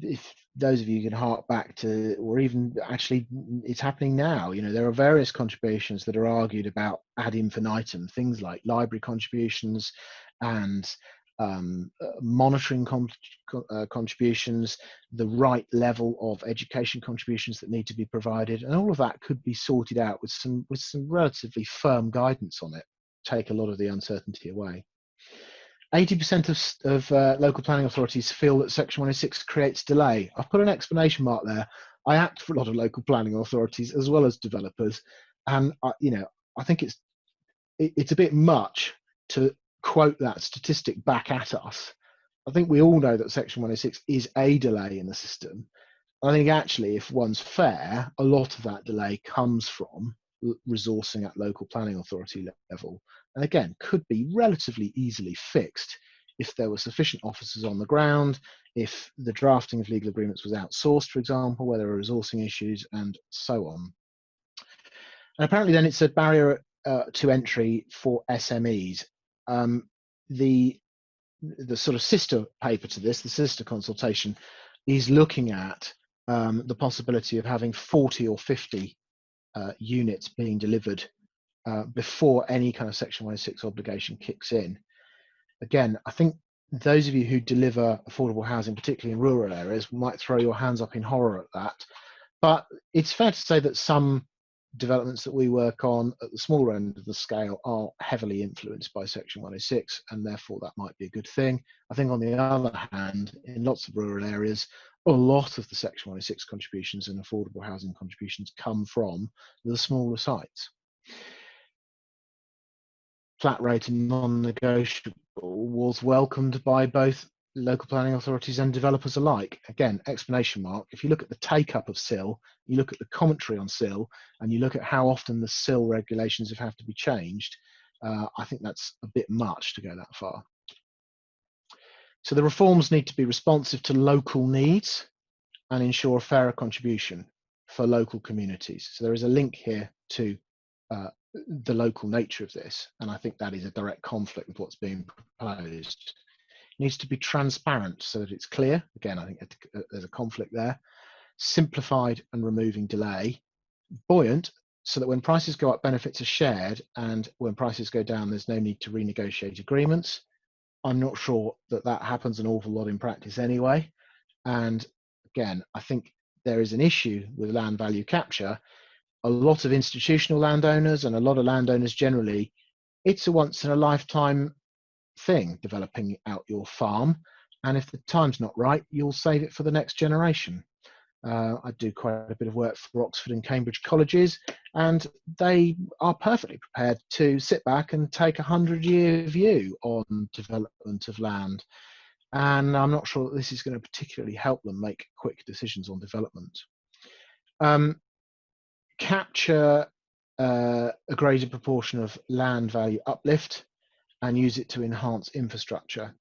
if those of you can hark back to, or even actually it's happening now, you know, there are various contributions that are argued about ad infinitum, things like library contributions and monitoring contributions, the right level of education contributions that need to be provided, and all of that could be sorted out with some relatively firm guidance on it, take a lot of the uncertainty away. 80% of local planning authorities feel that Section 106 creates delay. I've put an exclamation mark there. I act for a lot of local planning authorities as well as developers, and you know, I think it's a bit much to quote that statistic back at us. I think we all know that Section 106 is a delay in the system. I think actually, if one's fair, a lot of that delay comes from resourcing at local planning authority level, and again could be relatively easily fixed if there were sufficient officers on the ground, if the drafting of legal agreements was outsourced, for example, where there are resourcing issues, and so on. And apparently then it's a barrier to entry for SMEs. The sort of sister paper to this, the sister consultation, is looking at the possibility of having 40 or 50 units being delivered before any kind of Section 106 obligation kicks in. Again, I think those of you who deliver affordable housing, particularly in rural areas, might throw your hands up in horror at that. But it's fair to say that some developments that we work on at the smaller end of the scale are heavily influenced by Section 106, and therefore that might be a good thing. I think on the other hand, in lots of rural areas, a lot of the Section 106 contributions and affordable housing contributions come from the smaller sites. Flat rate and non-negotiable was welcomed by both local planning authorities and developers alike. Again, exclamation mark. If you look at the take-up of SIL, you look at the commentary on SIL, and you look at how often the SIL regulations have to be changed, I think that's a bit much to go that far. So the reforms need to be responsive to local needs and ensure a fairer contribution for local communities. So there is a link here to the local nature of this, and I think that is a direct conflict with what's being proposed. It needs to be transparent so that it's clear. Again, I think there's a conflict there. Simplified and removing delay. Buoyant, so that when prices go up, benefits are shared, and when prices go down, there's no need to renegotiate agreements. I'm not sure that that happens an awful lot in practice anyway. And again, I think there is an issue with land value capture. A lot of institutional landowners and a lot of landowners generally, it's a once in a lifetime thing, developing out your farm. And if the time's not right, you'll save it for the next generation. I do quite a bit of work for Oxford and Cambridge colleges, and they are perfectly prepared to sit back and take a 100-year view on development of land. And I'm not sure that this is going to particularly help them make quick decisions on development. Capture a greater proportion of land value uplift and use it to enhance infrastructure.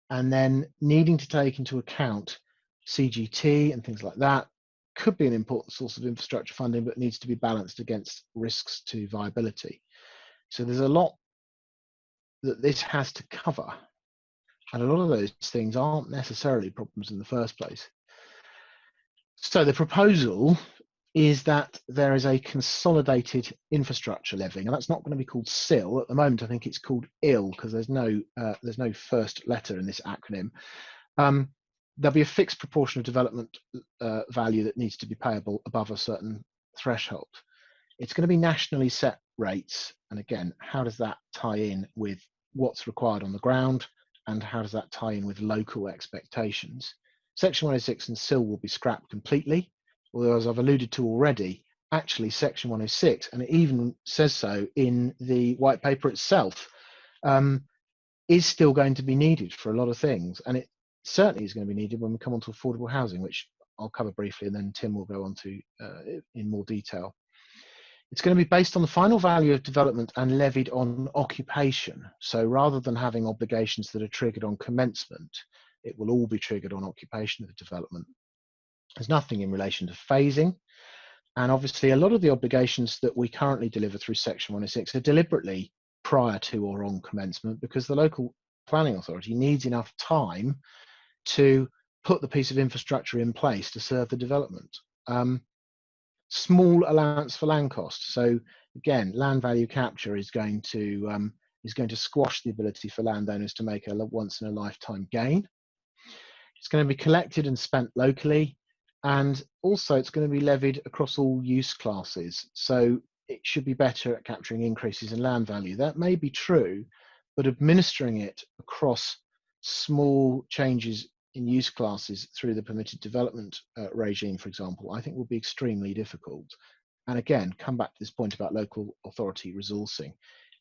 And then needing to take into account CGT and things like that could be an important source of infrastructure funding, but needs to be balanced against risks to viability. So there's a lot that this has to cover. And a lot of those things aren't necessarily problems in the first place. So the proposal is that there is a consolidated infrastructure levy. Now that's not going to be called SIL at the moment. I think it's called IL because there's no first letter in this acronym. There'll be a fixed proportion of development value that needs to be payable above a certain threshold. It's going to be nationally set rates. And again, how does that tie in with what's required on the ground? And how does that tie in with local expectations? Section 106 and SIL will be scrapped completely. Although, as I've alluded to already, actually Section 106, and it even says so in the white paper itself, is still going to be needed for a lot of things. And it certainly is going to be needed when we come on to affordable housing, which I'll cover briefly, and then Tim will go on to in more detail. It's going to be based on the final value of development and levied on occupation. So rather than having obligations that are triggered on commencement, it will all be triggered on occupation of the development. There's nothing in relation to phasing. And obviously a lot of the obligations that we currently deliver through Section 106 are deliberately prior to or on commencement, because the local planning authority needs enough time to put the piece of infrastructure in place to serve the development. Small allowance for land costs. So again, land value capture is going to squash the ability for landowners to make a once in a lifetime gain. It's going to be collected and spent locally. And also it's going to be levied across all use classes. So it should be better at capturing increases in land value. That may be true, but administering it across small changes in use classes through the permitted development regime, for example, I think will be extremely difficult. And again, come back to this point about local authority resourcing.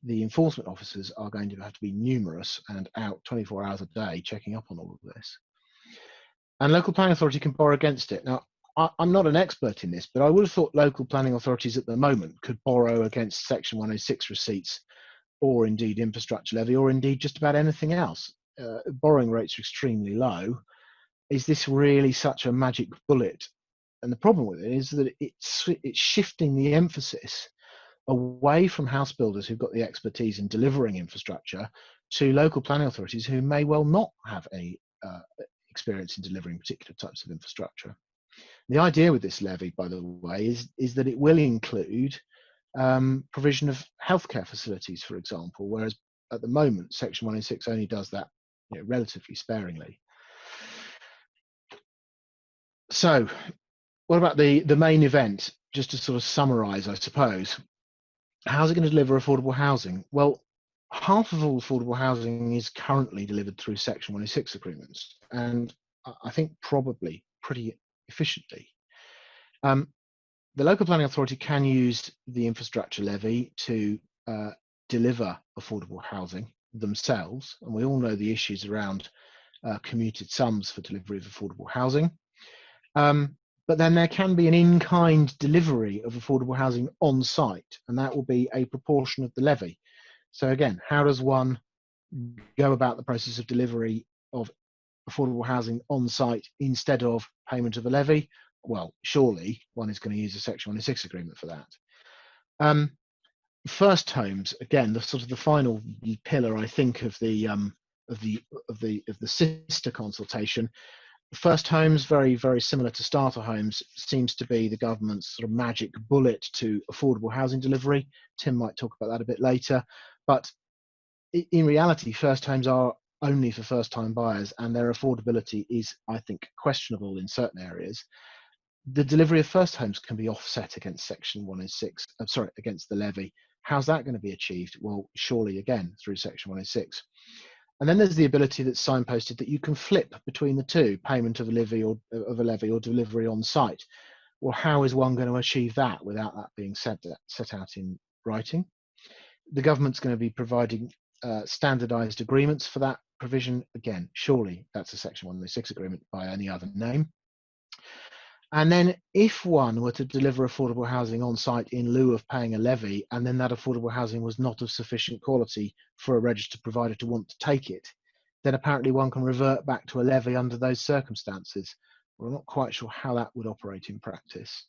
The enforcement officers are going to have to be numerous and out 24 hours a day checking up on all of this. And local planning authority can borrow against it. Now, I'm not an expert in this, but I would have thought local planning authorities at the moment could borrow against Section 106 receipts, or indeed infrastructure levy, or indeed just about anything else. Borrowing rates are extremely low. Is this really such a magic bullet? And the problem with it is that it's shifting the emphasis away from house builders who've got the expertise in delivering infrastructure to local planning authorities who may well not have any experience in delivering particular types of infrastructure. The idea with this levy, by the way, is that it will include provision of healthcare facilities, for example, whereas at the moment Section 106 only does that relatively sparingly. So what about the main event? Just to sort of summarize, I suppose, how's it going to deliver affordable housing? Well, half of all affordable housing is currently delivered through Section 106 agreements, and I think probably pretty efficiently. The local planning authority can use the infrastructure levy to deliver affordable housing themselves, and we all know the issues around commuted sums for delivery of affordable housing. But then there can be an in-kind delivery of affordable housing on site, and that will be a proportion of the levy. So again, how does one go about the process of delivery of affordable housing on site instead of payment of a levy? Well, surely one is going to use a Section 106 agreement for that. First homes, again, the sort of the final pillar, I think, of the sister consultation. First homes, very, very similar to starter homes, seems to be the government's sort of magic bullet to affordable housing delivery. Tim might talk about that a bit later, but in reality, first homes are only for first-time buyers, and their affordability is, I think, questionable in certain areas, the delivery of first homes can be offset against Section 106, against the levy. How's that going to be achieved? Well, surely again through Section 106. And then there's the ability that's signposted that you can flip between the two, payment of a levy or delivery on site. Well, how is one going to achieve that without that being set out in writing? The government's going to be providing standardised agreements for that provision. Again, surely that's a Section 106 agreement by any other name. And then if one were to deliver affordable housing on site in lieu of paying a levy, and then that affordable housing was not of sufficient quality for a registered provider to want to take it, then apparently one can revert back to a levy under those circumstances. We're not quite sure how that would operate in practice.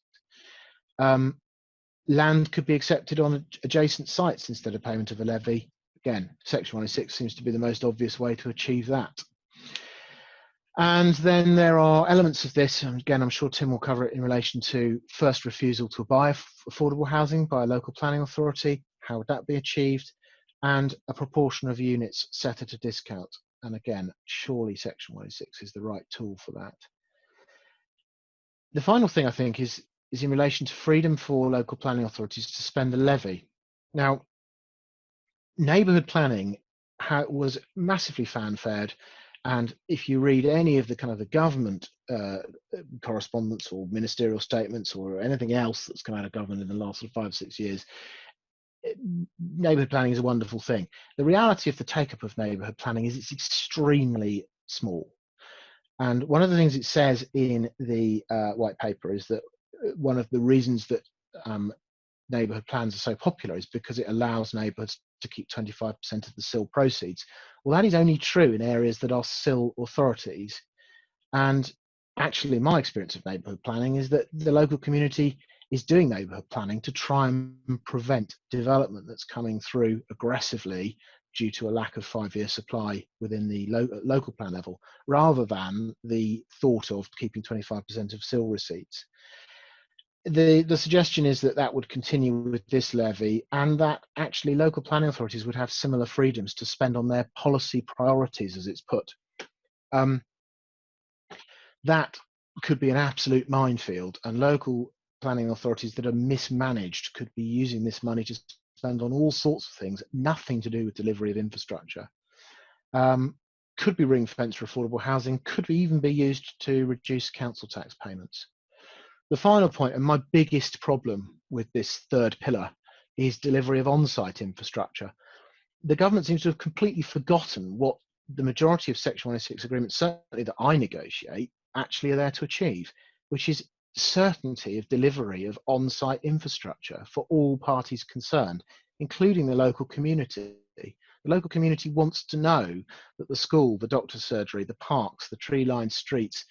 Land could be accepted on adjacent sites instead of payment of a levy. Again, Section 106 seems to be the most obvious way to achieve that. And then there are elements of this, and again, I'm sure Tim will cover it in relation to first refusal to buy affordable housing by a local planning authority. How would that be achieved? And a proportion of units set at a discount. And again, surely Section 106 is the right tool for that. The final thing I think is in relation to freedom for local planning authorities to spend a levy. Now, neighbourhood planning was massively fanfared. And if you read any of the kind of the government correspondence or ministerial statements or anything else that's come out of government in the last 5 or 6 years, neighbourhood planning is a wonderful thing. The reality of the take-up of neighbourhood planning is it's extremely small. And one of the things it says in the white paper is that one of the reasons that neighbourhood plans are so popular is because it allows neighbourhoods to keep 25% of the CIL proceeds. Well, that is only true in areas that are CIL authorities. And actually, my experience of neighbourhood planning is that the local community is doing neighbourhood planning to try and prevent development that's coming through aggressively due to a lack of 5-year supply within the local plan level, rather than the thought of keeping 25% of CIL receipts. The suggestion is that that would continue with this levy, and that actually local planning authorities would have similar freedoms to spend on their policy priorities, as it's put. That could be an absolute minefield, and local planning authorities that are mismanaged could be using this money to spend on all sorts of things, nothing to do with delivery of infrastructure. Could be ring-fenced for affordable housing, could even be used to reduce council tax payments. The final point, and my biggest problem with this third pillar, is delivery of on-site infrastructure. The government seems to have completely forgotten what the majority of Section 106 agreements, certainly that I negotiate, actually are there to achieve, which is certainty of delivery of on-site infrastructure for all parties concerned, including the local community. The local community wants to know that the school, the doctor's surgery, the parks, the tree-lined streets,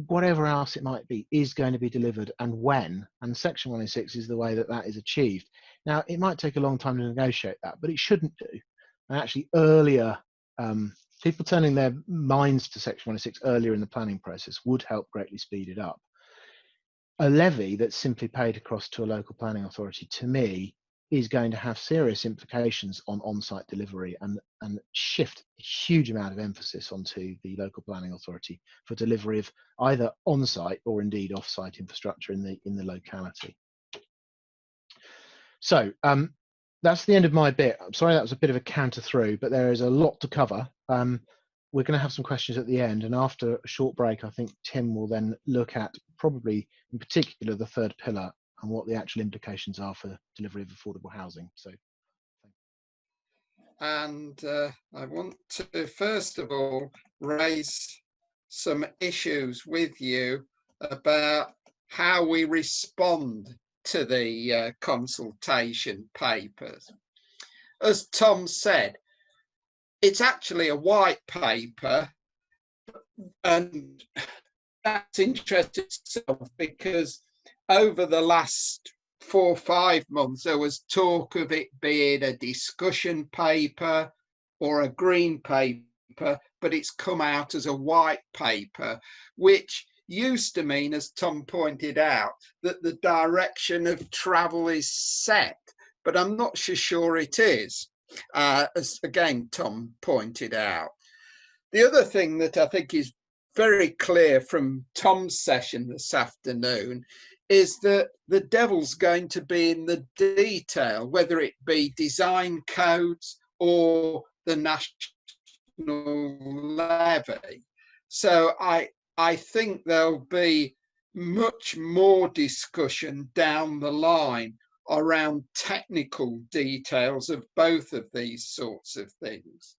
whatever else it might be, is going to be delivered, and when. And Section 106 is the way that that is achieved. Now, it might take a long time to negotiate that, but it shouldn't do. And actually, earlier, people turning their minds to Section 106 earlier in the planning process would help greatly speed it up. A levy that's simply paid across to a local planning authority, to me, is going to have serious implications on on-site delivery and shift a huge amount of emphasis onto the local planning authority for delivery of either on-site or indeed off-site infrastructure in the locality. So that's the end of my bit. I'm sorry that was a bit of a canter through, but there is a lot to cover. We're going to have some questions at the end, and after a short break, I think Tim will then look at probably in particular the third pillar and what the actual implications are for delivery of affordable housing. So, and I want to first of all raise some issues with you about how we respond to the consultation papers. As Tom said, it's actually a white paper, and that's interesting itself because over the last 4 or 5 months, there was talk of it being a discussion paper or a green paper, but it's come out as a white paper, which used to mean, as Tom pointed out, that the direction of travel is set, but I'm not so sure it is, as again Tom pointed out. The other thing that I think is very clear from Tom's session this afternoon is that the devil's going to be in the detail, whether it be design codes or the national levy. So I think there'll be much more discussion down the line around technical details of both of these sorts of things.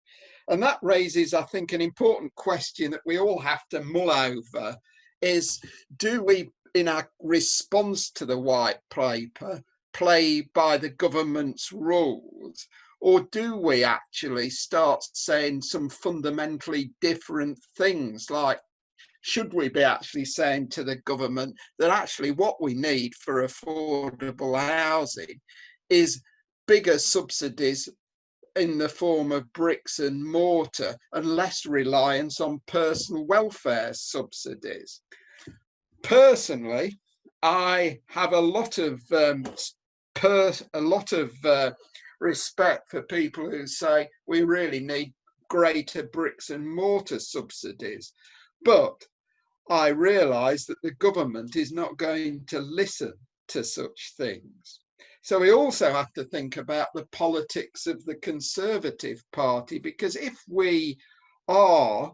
And that raises, I think, an important question that we all have to mull over is, do we, in our response to the white paper, play by the government's rules? Or do we actually start saying some fundamentally different things, like, should we be actually saying to the government that actually what we need for affordable housing is bigger subsidies in the form of bricks and mortar and less reliance on personal welfare subsidies? Personally, I have a lot of respect for people who say we really need greater bricks and mortar subsidies, but I realise that the government is not going to listen to such things. So we also have to think about the politics of the Conservative Party, because if we are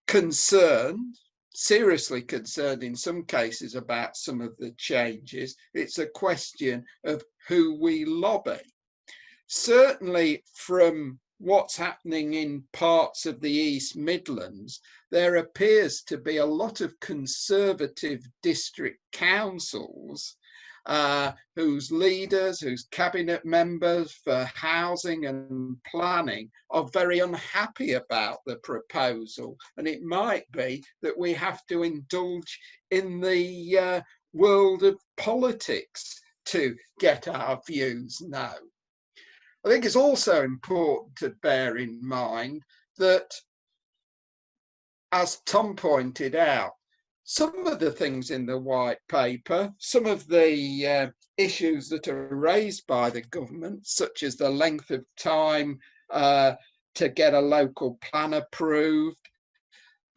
concerned, seriously concerned in some cases about some of the changes, it's a question of who we lobby. Certainly from what's happening in parts of the East Midlands, there appears to be a lot of Conservative district councils whose leaders, whose cabinet members for housing and planning are very unhappy about the proposal. And it might be that we have to indulge in the world of politics to get our views known. I think it's also important to bear in mind that, as Tom pointed out, some of the things in the white paper, some of the issues that are raised by the government, such as the length of time to get a local plan approved,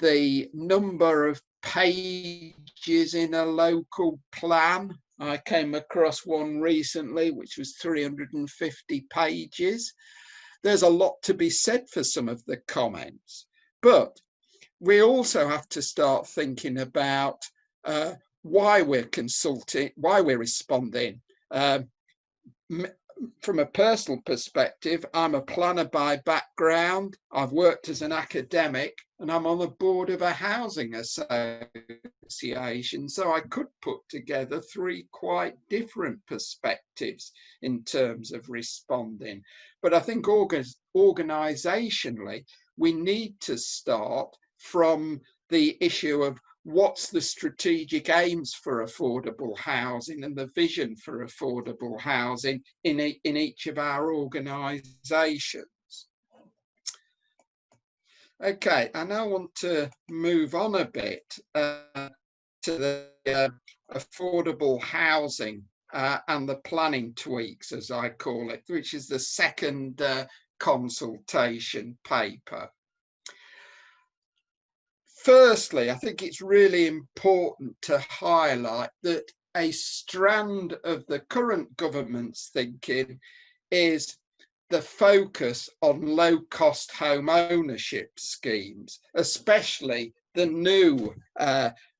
the number of pages in a local plan. I came across one recently which was 350 pages. There's a lot to be said for some of the comments, but we also have to start thinking about why we're consulting, why we're responding. From a personal perspective, I'm a planner by background. I've worked as an academic and I'm on the board of a housing association. So I could put together three quite different perspectives in terms of responding. But I think organisationally, we need to start from the issue of what's the strategic aims for affordable housing and the vision for affordable housing in each of our organisations. Okay, I now want to move on a bit to the affordable housing and the planning tweaks, as I call it, which is the second consultation paper. Firstly, I think it's really important to highlight that a strand of the current government's thinking is the focus on low-cost home ownership schemes, especially the new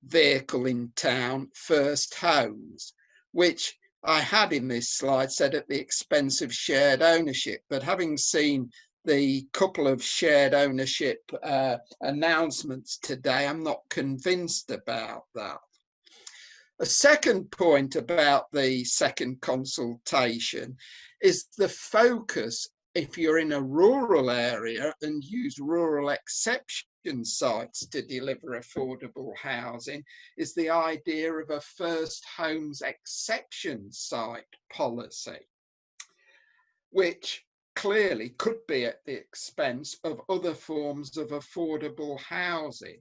vehicle in town, First Homes, which I had in this slide said at the expense of shared ownership, but having seen the couple of shared ownership announcements today, I'm not convinced about that. A second point about the second consultation is the focus, if you're in a rural area and use rural exception sites to deliver affordable housing, is the idea of a First Homes exception site policy, which clearly could be at the expense of other forms of affordable housing.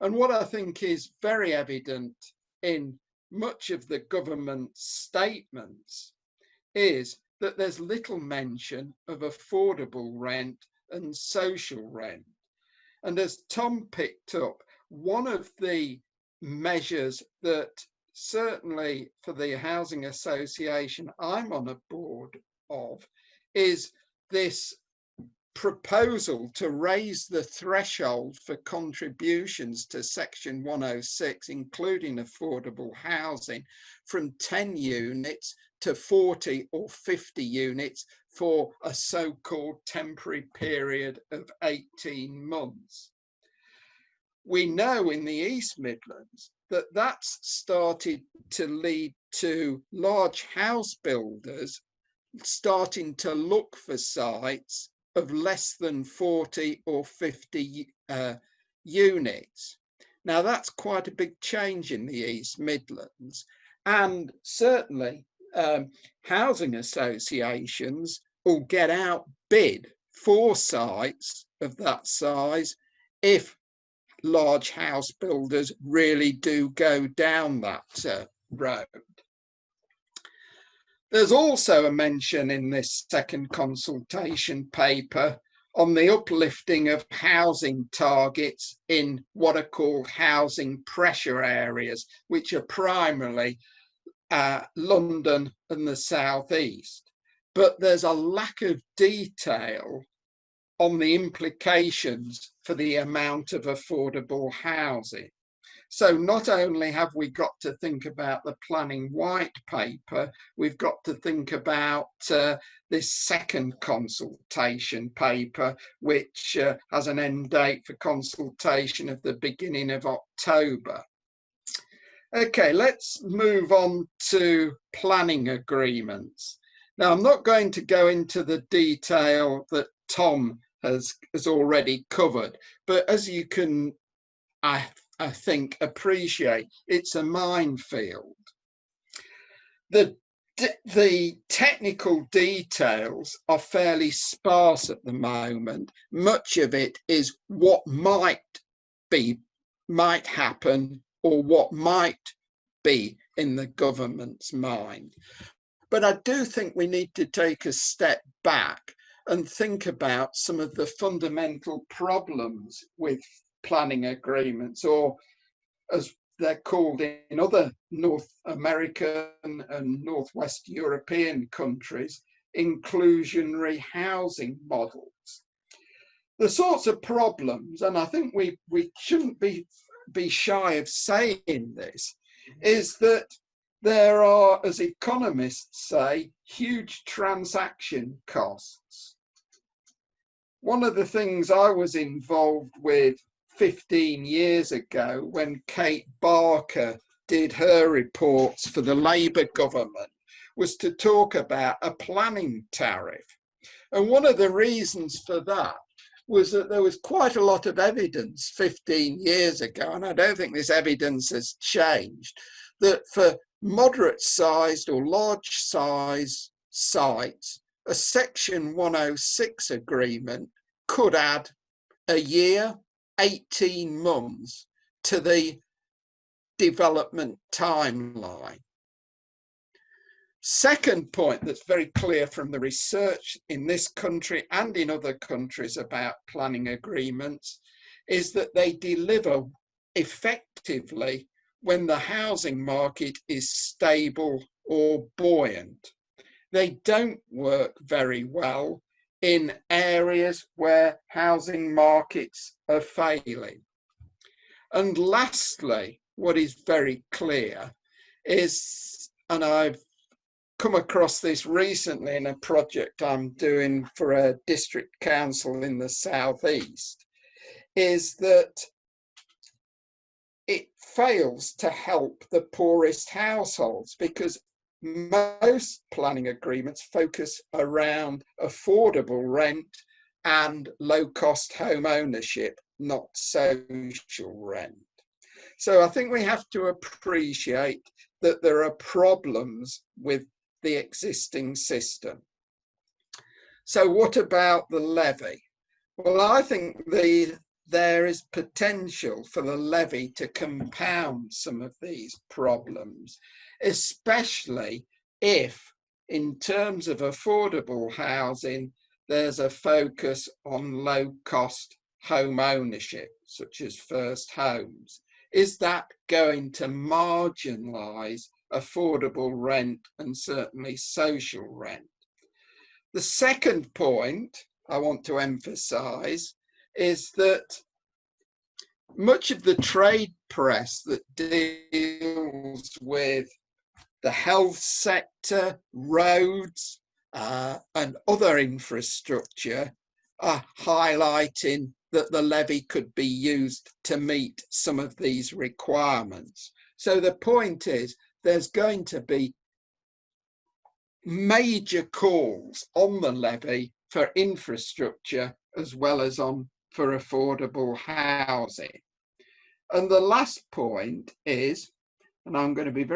And what I think is very evident in much of the government's statements is that there's little mention of affordable rent and social rent. And as Tom picked up, one of the measures that certainly for the housing association I'm on a board of is this proposal to raise the threshold for contributions to Section 106, including affordable housing, from 10 units to 40 or 50 units for a so-called temporary period of 18 months. We know in the East Midlands that that's started to lead to large house builders starting to look for sites of less than 40 or 50 units. Now that's quite a big change in the East Midlands, and certainly housing associations will get outbid for sites of that size if large house builders really do go down that road. There's also a mention in this second consultation paper on the uplifting of housing targets in what are called housing pressure areas, which are primarily London and the southeast. But there's a lack of detail on the implications for the amount of affordable housing. So not only have we got to think about the planning white paper, we've got to think about this second consultation paper, which has an end date for consultation of the beginning of October. Okay, let's move on to planning agreements. Now, I'm not going to go into the detail that Tom has already covered, but as you can, I think, appreciate, it's a minefield. The technical details are fairly sparse at the moment. Much of it is what might happen or what might be in the government's mind. But I do think we need to take a step back and think about some of the fundamental problems with planning agreements, or as they're called in other North American and Northwest European countries, inclusionary housing models. The sorts of problems, and I think we shouldn't be shy of saying this, is that there are, as economists say, huge transaction costs. One of the things I was involved with 15 years ago when Kate Barker did her reports for the Labour government was to talk about a planning tariff. And one of the reasons for that was that there was quite a lot of evidence 15 years ago, and I don't think this evidence has changed, that for moderate sized or large size sites, a Section 106 agreement could add a year, 18 months to the development timeline. Second point that's very clear from the research in this country and in other countries about planning agreements is that they deliver effectively when the housing market is stable or buoyant. They don't work very well in areas where housing markets are failing. And lastly, what is very clear is, and I've come across this recently in a project I'm doing for a district council in the southeast, is that it fails to help the poorest households, because most planning agreements focus around affordable rent and low-cost home ownership, not social rent. So I think we have to appreciate that there are problems with the existing system. So what about the levy? Well, I think there is potential for the levy to compound some of these problems, especially if, in terms of affordable housing, there's a focus on low-cost home ownership, such as first homes. Is that going to marginalise affordable rent and certainly social rent? The second point I want to emphasise is that much of the trade press that deals with the health sector, roads, and other infrastructure are highlighting that the levy could be used to meet some of these requirements. So the point is, there's going to be major calls on the levy for infrastructure as well as for affordable housing. And the last point is, and I'm going to be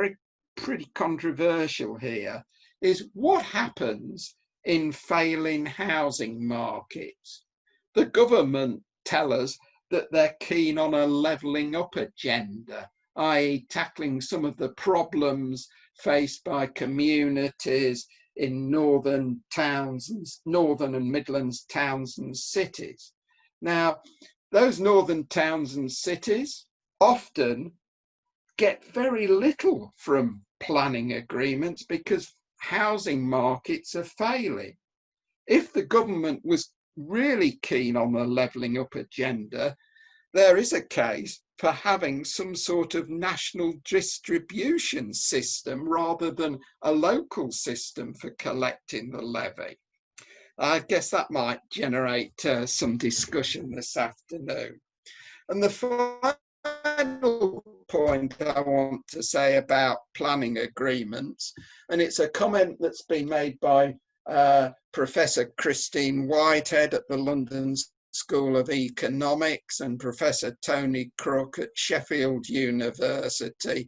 pretty controversial here, is what happens in failing housing markets. The government tell us that they're keen on a levelling up agenda, i.e. tackling some of the problems faced by communities in northern and Midlands towns and cities. Now, those northern towns and cities often get very little from planning agreements because housing markets are failing. If the government was really keen on the levelling up agenda, there is a case for having some sort of national distribution system rather than a local system for collecting the levy. I guess that might generate some discussion this afternoon. And the final point I want to say about planning agreements, and it's a comment that's been made by Professor Christine Whitehead at the London School of Economics and Professor Tony Crook at Sheffield University,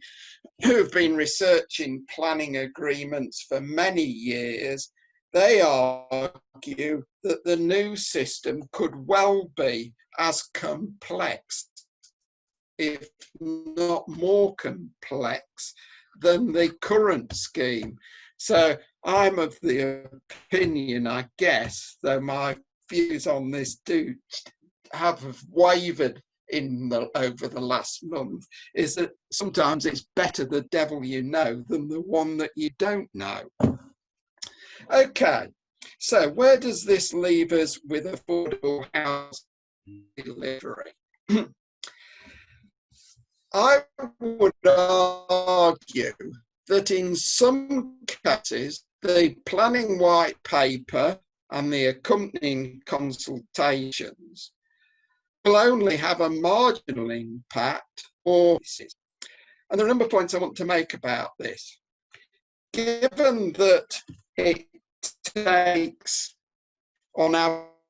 who've been researching planning agreements for many years. They argue that the new system could well be as complex, if not more complex, than the current scheme. So I'm of the opinion, I guess, though my views on this do have wavered over the last month, is that sometimes it's better the devil you know than the one that you don't know. Okay, so where does this leave us with affordable housing delivery? I would argue that in some cases, the planning white paper and the accompanying consultations will only have a marginal impact, and there are a number of points I want to make about this. Given that it takes on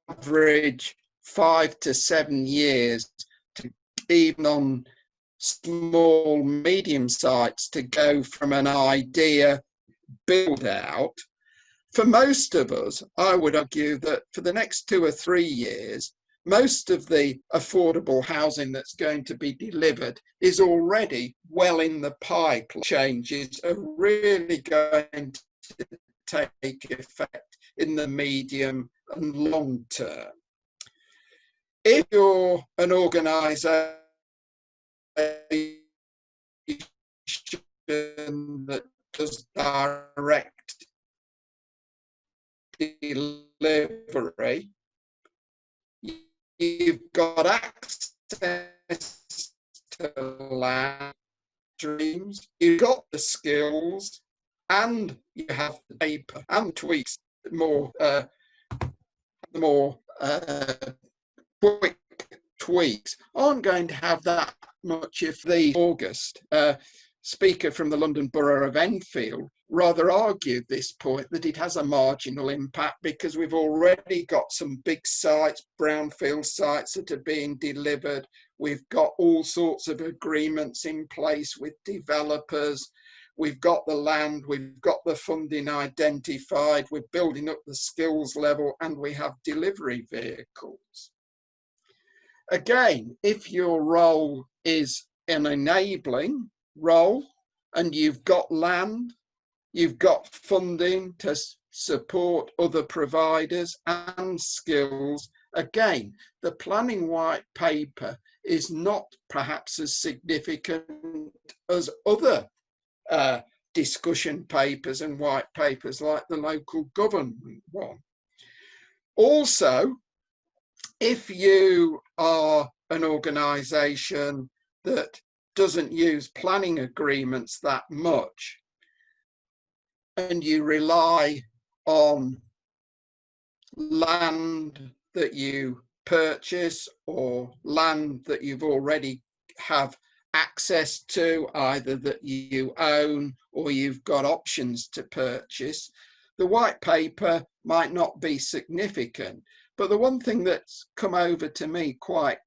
average 5 to 7 years to, even on small medium sites, to go from an idea build out, for most of us, I would argue that for the next 2 or 3 years, most of the affordable housing that's going to be delivered is already well in the pipeline. Changes are really going to take effect in the medium and long term. If you're an organisation that does direct delivery, you've got access to land, dreams, you've got the skills, and you have the paper and tweaks, more quick tweaks. Aren't going to have that much if the August speaker from the London Borough of Enfield rather argued this point, that it has a marginal impact because we've already got some big sites, brownfield sites that are being delivered. We've got all sorts of agreements in place with developers. We've got the land, we've got the funding identified, we're building up the skills level, and we have delivery vehicles. Again, if your role is an enabling role and you've got land, you've got funding to support other providers and skills. Again, the planning white paper is not perhaps as significant as other discussion papers and white papers like the local government one. Also, if you are an organisation that doesn't use planning agreements that much and you rely on land that you purchase or land that you've already have access to, either that you own or you've got options to purchase, the white paper might not be significant. But the one thing that's come over to me quite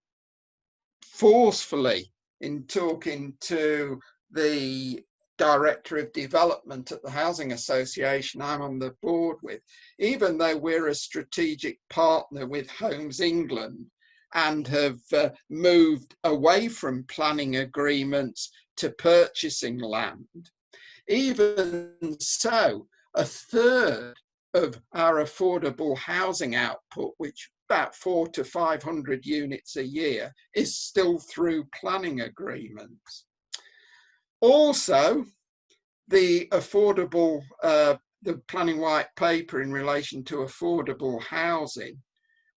forcefully in talking to the Director of Development at the Housing Association I'm on the board with, even though we're a strategic partner with Homes England and have moved away from planning agreements to purchasing land, even so, a third of our affordable housing output, which about 400 to 500 units a year, is still through planning agreements. Also, the affordable, the planning white paper in relation to affordable housing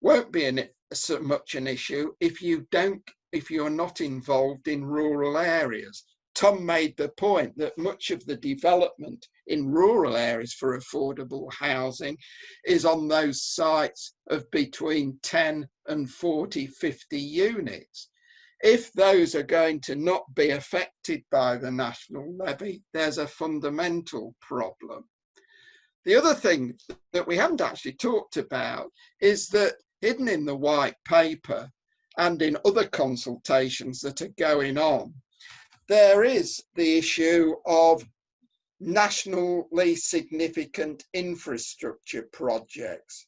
won't be so much an issue if you're not involved in rural areas. Tom made the point that much of the development in rural areas for affordable housing is on those sites of between 10 and 40, 50 units. If those are going to not be affected by the national levy, there's a fundamental problem. The other thing that we haven't actually talked about is that hidden in the white paper and in other consultations that are going on, there is the issue of nationally significant infrastructure projects.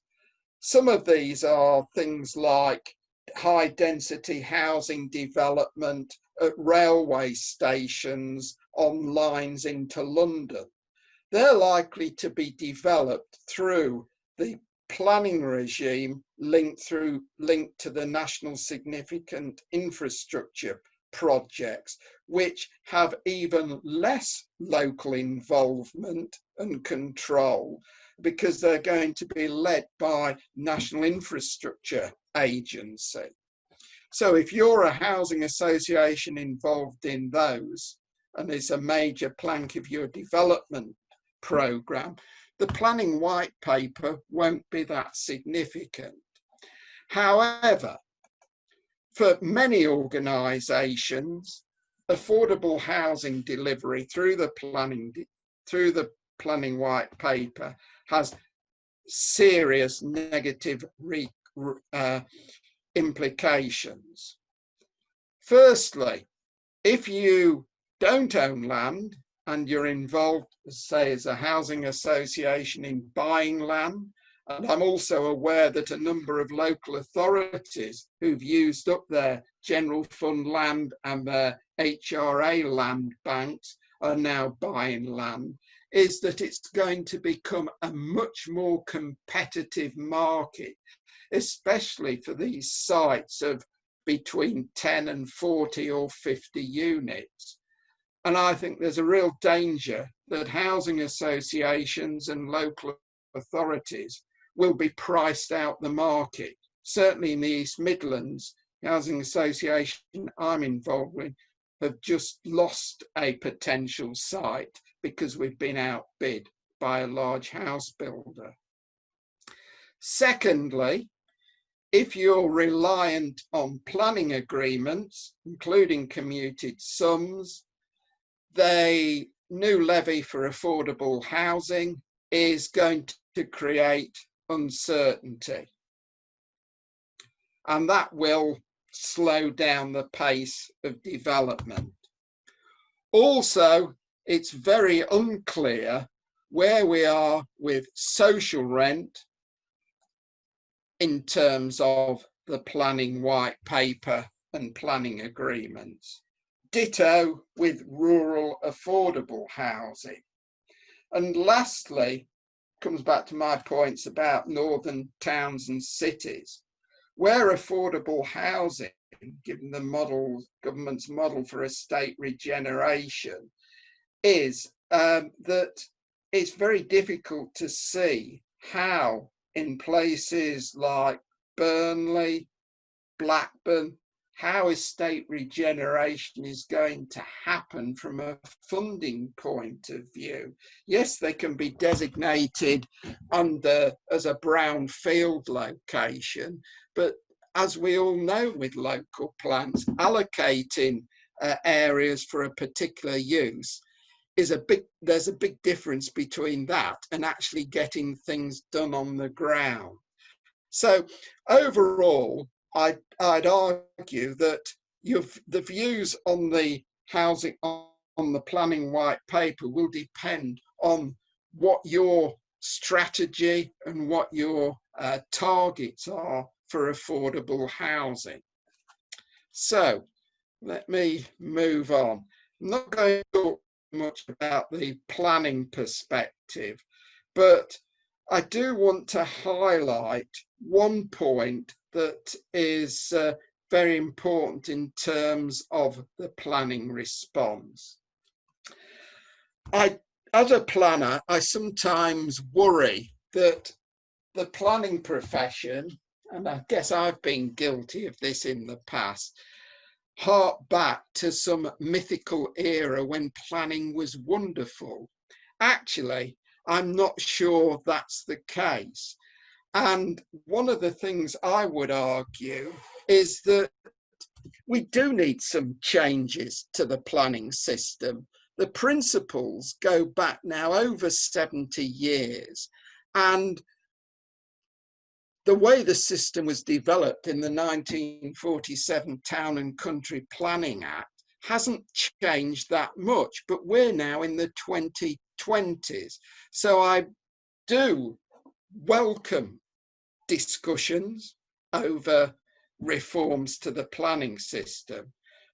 Some of these are things like high density housing development at railway stations on lines into London. They're likely to be developed through the planning regime linked to the national significant infrastructure projects, which have even less local involvement and control because they're going to be led by National Infrastructure Agency. So if you're a housing association involved in those, and it's a major plank of your development programme, the planning white paper won't be that significant. However, for many organisations, affordable housing delivery through the planning white paper has serious negative implications. Firstly, if you don't own land and you're involved, say, as a housing association in buying land, and I'm also aware that a number of local authorities who've used up their general fund land and their HRA land banks are now buying land, is that it's going to become a much more competitive market, especially for these sites of between 10 and 40 or 50 units. And I think there's a real danger that housing associations and local authorities will be priced out the market. Certainly in the East Midlands, housing association I'm involved with have just lost a potential site because we've been outbid by a large house builder. Secondly, if you're reliant on planning agreements, including commuted sums, the new levy for affordable housing is going to create uncertainty, and that will slow down the pace of development. Also, it's very unclear where we are with social rent in terms of the planning white paper and planning agreements. Ditto with rural affordable housing. And lastly, comes back to my points about northern towns and cities, where affordable housing, given the government's model for estate regeneration, is that it's very difficult to see how in places like Burnley, Blackburn, how estate regeneration is going to happen from a funding point of view. Yes, they can be designated as a brownfield location, but as we all know with local plans, allocating areas for a particular use there's a big difference between that and actually getting things done on the ground. So overall, I'd argue that the views on the housing on the planning white paper will depend on what your strategy and what your targets are for affordable housing. So let me move on. I'm not going to talk much about the planning perspective, but I do want to highlight one point that is very important in terms of the planning response. As a planner, I sometimes worry that the planning profession, and I guess I've been guilty of this in the past, hark back to some mythical era when planning was wonderful. Actually, I'm not sure that's the case. And one of the things I would argue is that we do need some changes to the planning system. The principles go back now over 70 years. And the way the system was developed in the 1947 Town and Country Planning Act hasn't changed that much, but we're now in the 2020s. So I do welcome discussions over reforms to the planning system.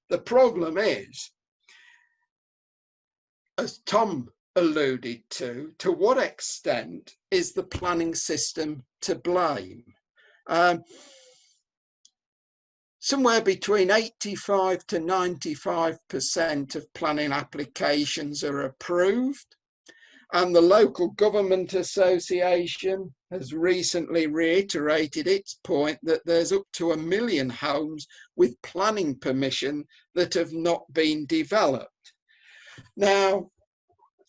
The problem is, as Tom alluded to what extent is the planning system to blame? Somewhere between 85 to 95% of planning applications are approved. And the Local Government Association has recently reiterated its point that there's up to 1 million homes with planning permission that have not been developed. Now,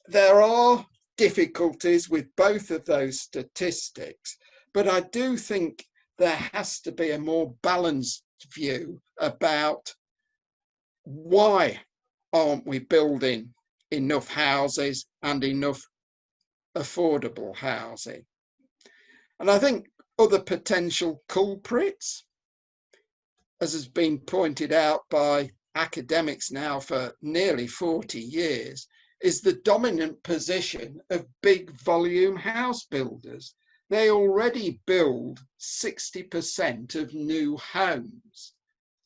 there are difficulties with both of those statistics, but I do think there has to be a more balanced view about why aren't we building enough houses and enough affordable housing. And I think other potential culprits, as has been pointed out by academics now for nearly 40 years, is the dominant position of big volume house builders. They already build 60% of new homes.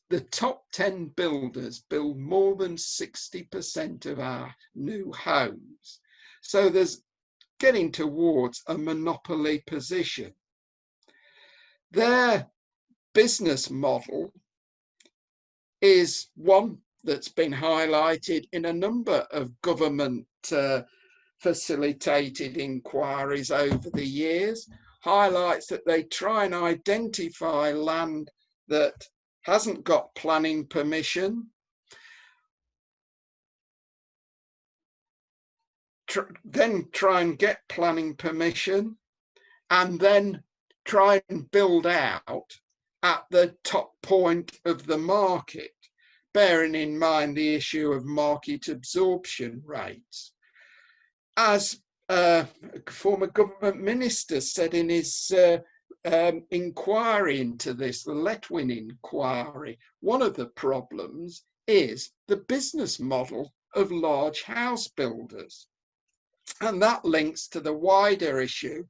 The top 10 builders build more than 60% of our new homes. So there's getting towards a monopoly position. Their business model is one that's been highlighted in a number of government facilitated inquiries over the years, highlights that they try and identify land that hasn't got planning permission, then try and get planning permission, and then try and build out at the top point of the market, bearing in mind the issue of market absorption rates. As a former government minister said in his inquiry into this, the Letwin inquiry, one of the problems is the business model of large house builders. And that links to the wider issue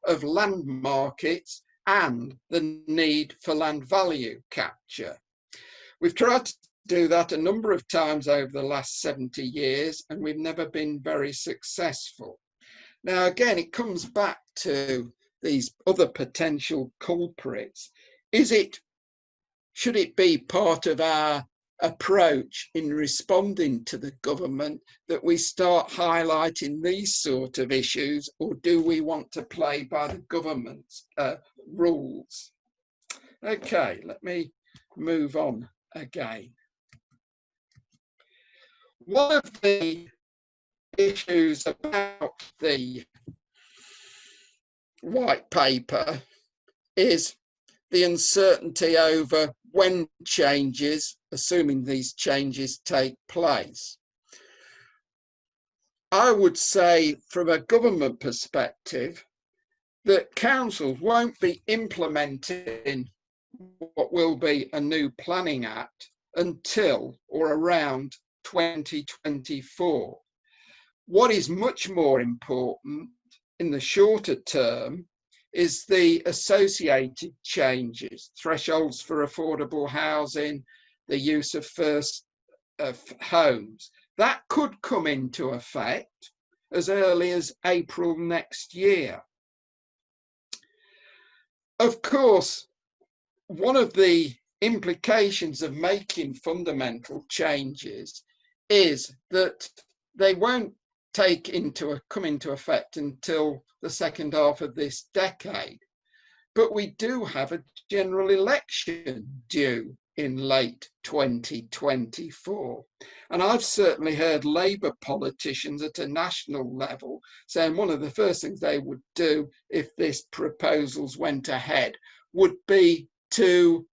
of land markets and the need for land value capture. We've tried to do that a number of times over the last 70 years, and we've never been very successful. Now, again, it comes back to these other potential culprits. Should it be part of our approach in responding to the government that we start highlighting these sort of issues, or do we want to play by the government's rules? Okay, let me move on again. One of the issues about the white paper is the uncertainty over when changes, assuming these changes take place. I would say from a government perspective that councils won't be implementing what will be a new planning act until or around 2024. What is much more important in the shorter term is the associated changes, thresholds for affordable housing, the use of first homes. That could come into effect as early as April next year. Of course, one of the implications of making fundamental changes is that they won't come into effect until the second half of this decade. But we do have a general election due in late 2024. And I've certainly heard Labour politicians at a national level saying one of the first things they would do if this proposals went ahead would be to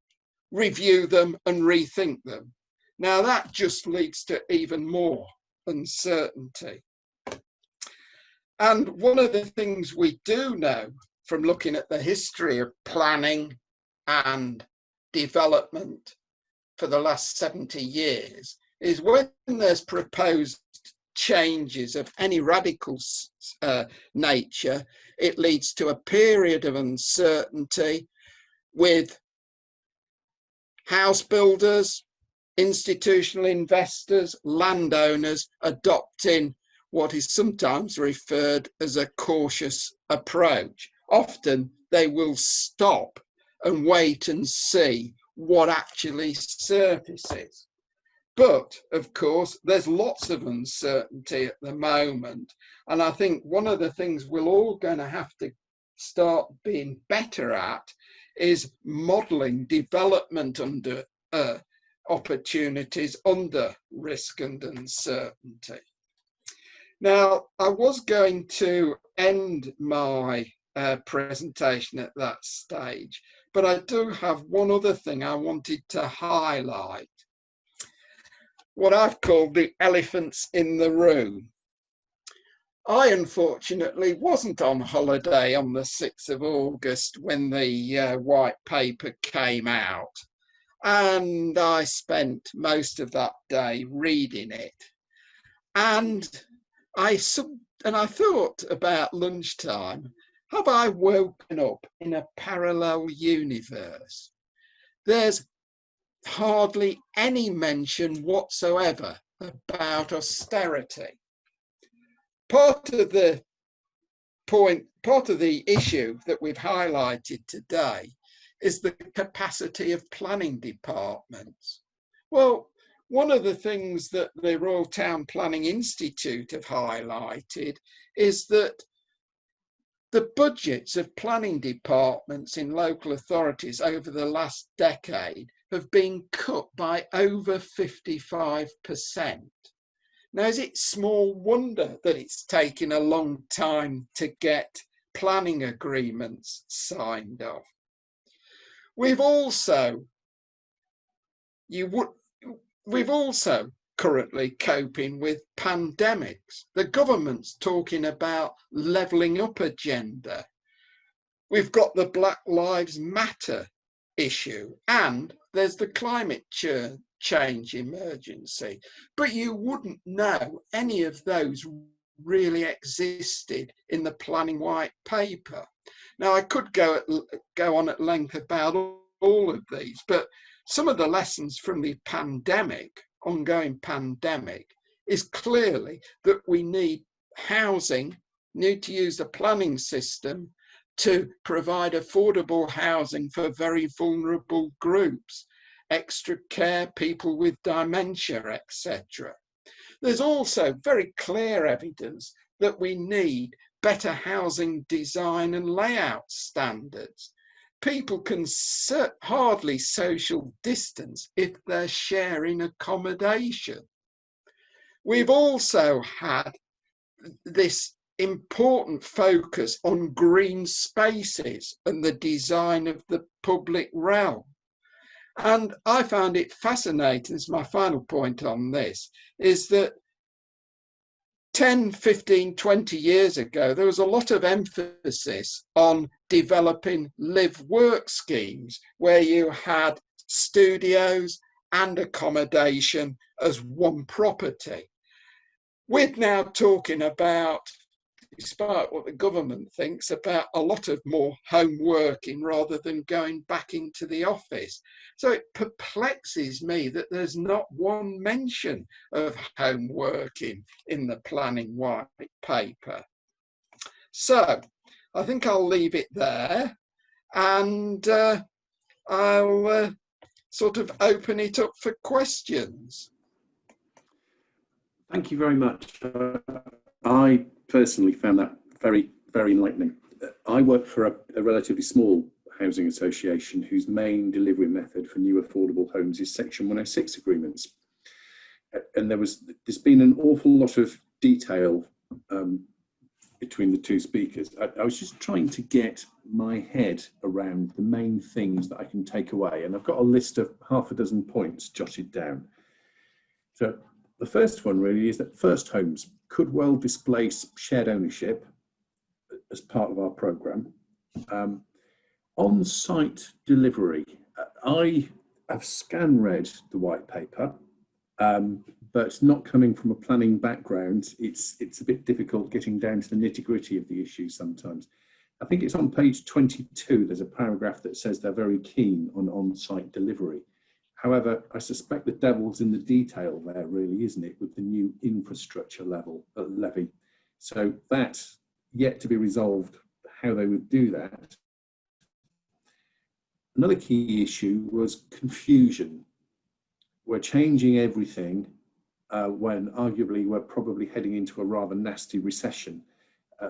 review them and rethink them. Now that just leads to even more uncertainty. And one of the things we do know from looking at the history of planning and development for the last 70 years is when there's proposed changes of any radical nature, it leads to a period of uncertainty with house builders, institutional investors, landowners adopting what is sometimes referred as a cautious approach. Often they will stop and wait and see what actually surfaces. But of course, there's lots of uncertainty at the moment. And I think one of the things we're all going to have to start being better at is modelling development under opportunities under risk and uncertainty. Now, I was going to end my presentation at that stage, but I do have one other thing I wanted to highlight. What I've called the elephants in the room. I unfortunately wasn't on holiday on the 6th of August when the white paper came out, and I spent most of that day reading it. And I thought about lunchtime, have I woken up in a parallel universe? There's hardly any mention whatsoever about austerity. Part of the issue that we've highlighted today is the capacity of planning departments. Well, one of the things that the Royal Town Planning Institute have highlighted is that the budgets of planning departments in local authorities over the last decade have been cut by over 55%. Now, is it small wonder that it's taken a long time to get planning agreements signed off? We've also currently coping with pandemics. The government's talking about levelling up agenda. We've got the Black Lives Matter issue, and there's the climate change emergency. But you wouldn't know any of those really existed in the planning white paper. Now, I could go on at length about all of these, but some of the lessons from the ongoing pandemic, is clearly that we need housing need to use the planning system to provide affordable housing for very vulnerable groups, extra care, people with dementia, etc. There's also very clear evidence that we need better housing design and layout standards. People can hardly social distance if they're sharing accommodation. We've also had this important focus on green spaces and the design of the public realm. And I found it fascinating, as my final point on this, is that 10, 15, 20 years ago, there was a lot of emphasis on developing live-work schemes where you had studios and accommodation as one property. We're now talking about, despite what the government thinks, about a lot of more home working rather than going back into the office. So it perplexes me that there's not one mention of home working in the planning white paper. So I think I'll leave it there, and I'll sort of open it up for questions. Thank you very much. I personally found that very, very enlightening. I work for a relatively small housing association whose main delivery method for new affordable homes is Section 106 agreements. And there's been an awful lot of detail between the two speakers. I was just trying to get my head around the main things that I can take away. And I've got a list of half a dozen points jotted down. So the first one really is that first homes could well displace shared ownership as part of our programme. On-site delivery. I have scan-read the white paper, but not coming from a planning background, it's a bit difficult getting down to the nitty-gritty of the issue sometimes. I think it's on page 22, there's a paragraph that says they're very keen on on-site delivery. However, I suspect the devil's in the detail there, really, isn't it, with the new infrastructure levy. So that's yet to be resolved, how they would do that. Another key issue was confusion. We're changing everything when arguably we're probably heading into a rather nasty recession,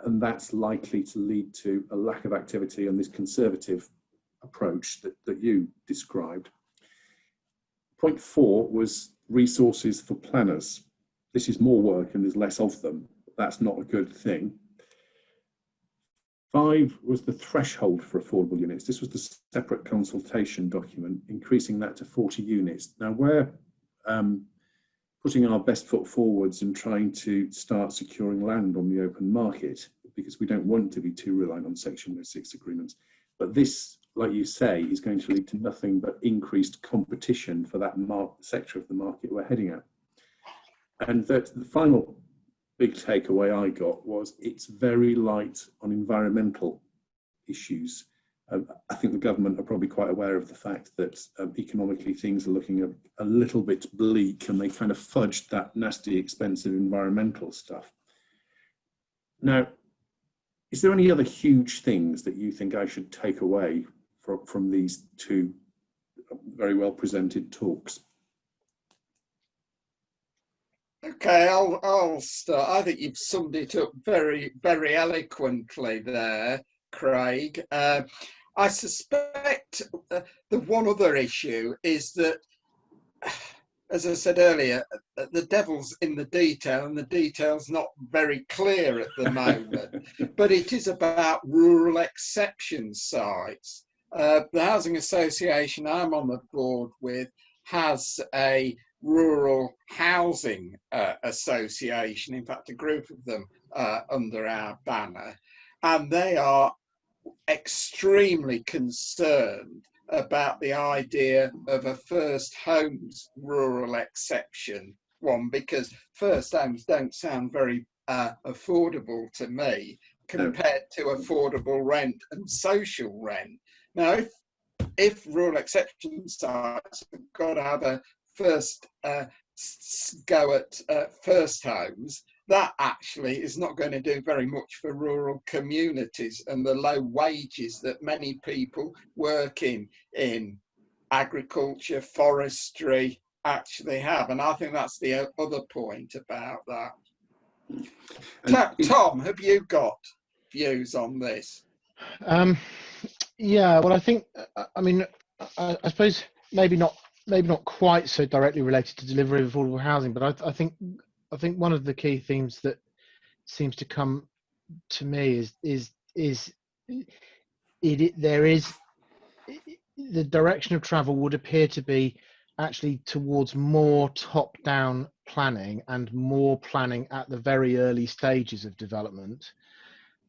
and that's likely to lead to a lack of activity on this conservative approach that you described. Point 4 was resources for planners. This is more work and there's less of them. That's not a good thing. 5 was the threshold for affordable units. This was the separate consultation document, increasing that to 40 units. Now we're putting our best foot forwards and trying to start securing land on the open market because we don't want to be too reliant on Section 106 agreements. But this, like you say, is going to lead to nothing but increased competition for that sector of the market we're heading at. And that the final big takeaway I got was it's very light on environmental issues. I think the government are probably quite aware of the fact that economically things are looking a little bit bleak, and they kind of fudged that nasty, expensive environmental stuff. Now, is there any other huge things that you think I should take away from these two very well presented talks? Okay, I'll start. I think you've summed it up very, very eloquently there, Craig. I suspect the one other issue is that, as I said earlier, the devil's in the detail, and the detail's not very clear at the moment. But it is about rural exception sites. The housing association I'm on the board with has a rural housing association, in fact a group of them under our banner, and they are extremely concerned about the idea of a first homes rural exception one, because first homes don't sound very affordable to me compared to affordable rent and social rent. Now, if rural exception sites have got to have a first go at first homes, that actually is not going to do very much for rural communities and the low wages that many people working in agriculture, forestry actually have. And I think that's the other point about that. Tom, have you got views on this? Yeah, well, I think, I mean, I suppose maybe not quite so directly related to delivery of affordable housing, but I think one of the key themes that seems to come to me is the direction of travel would appear to be actually towards more top-down planning and more planning at the very early stages of development.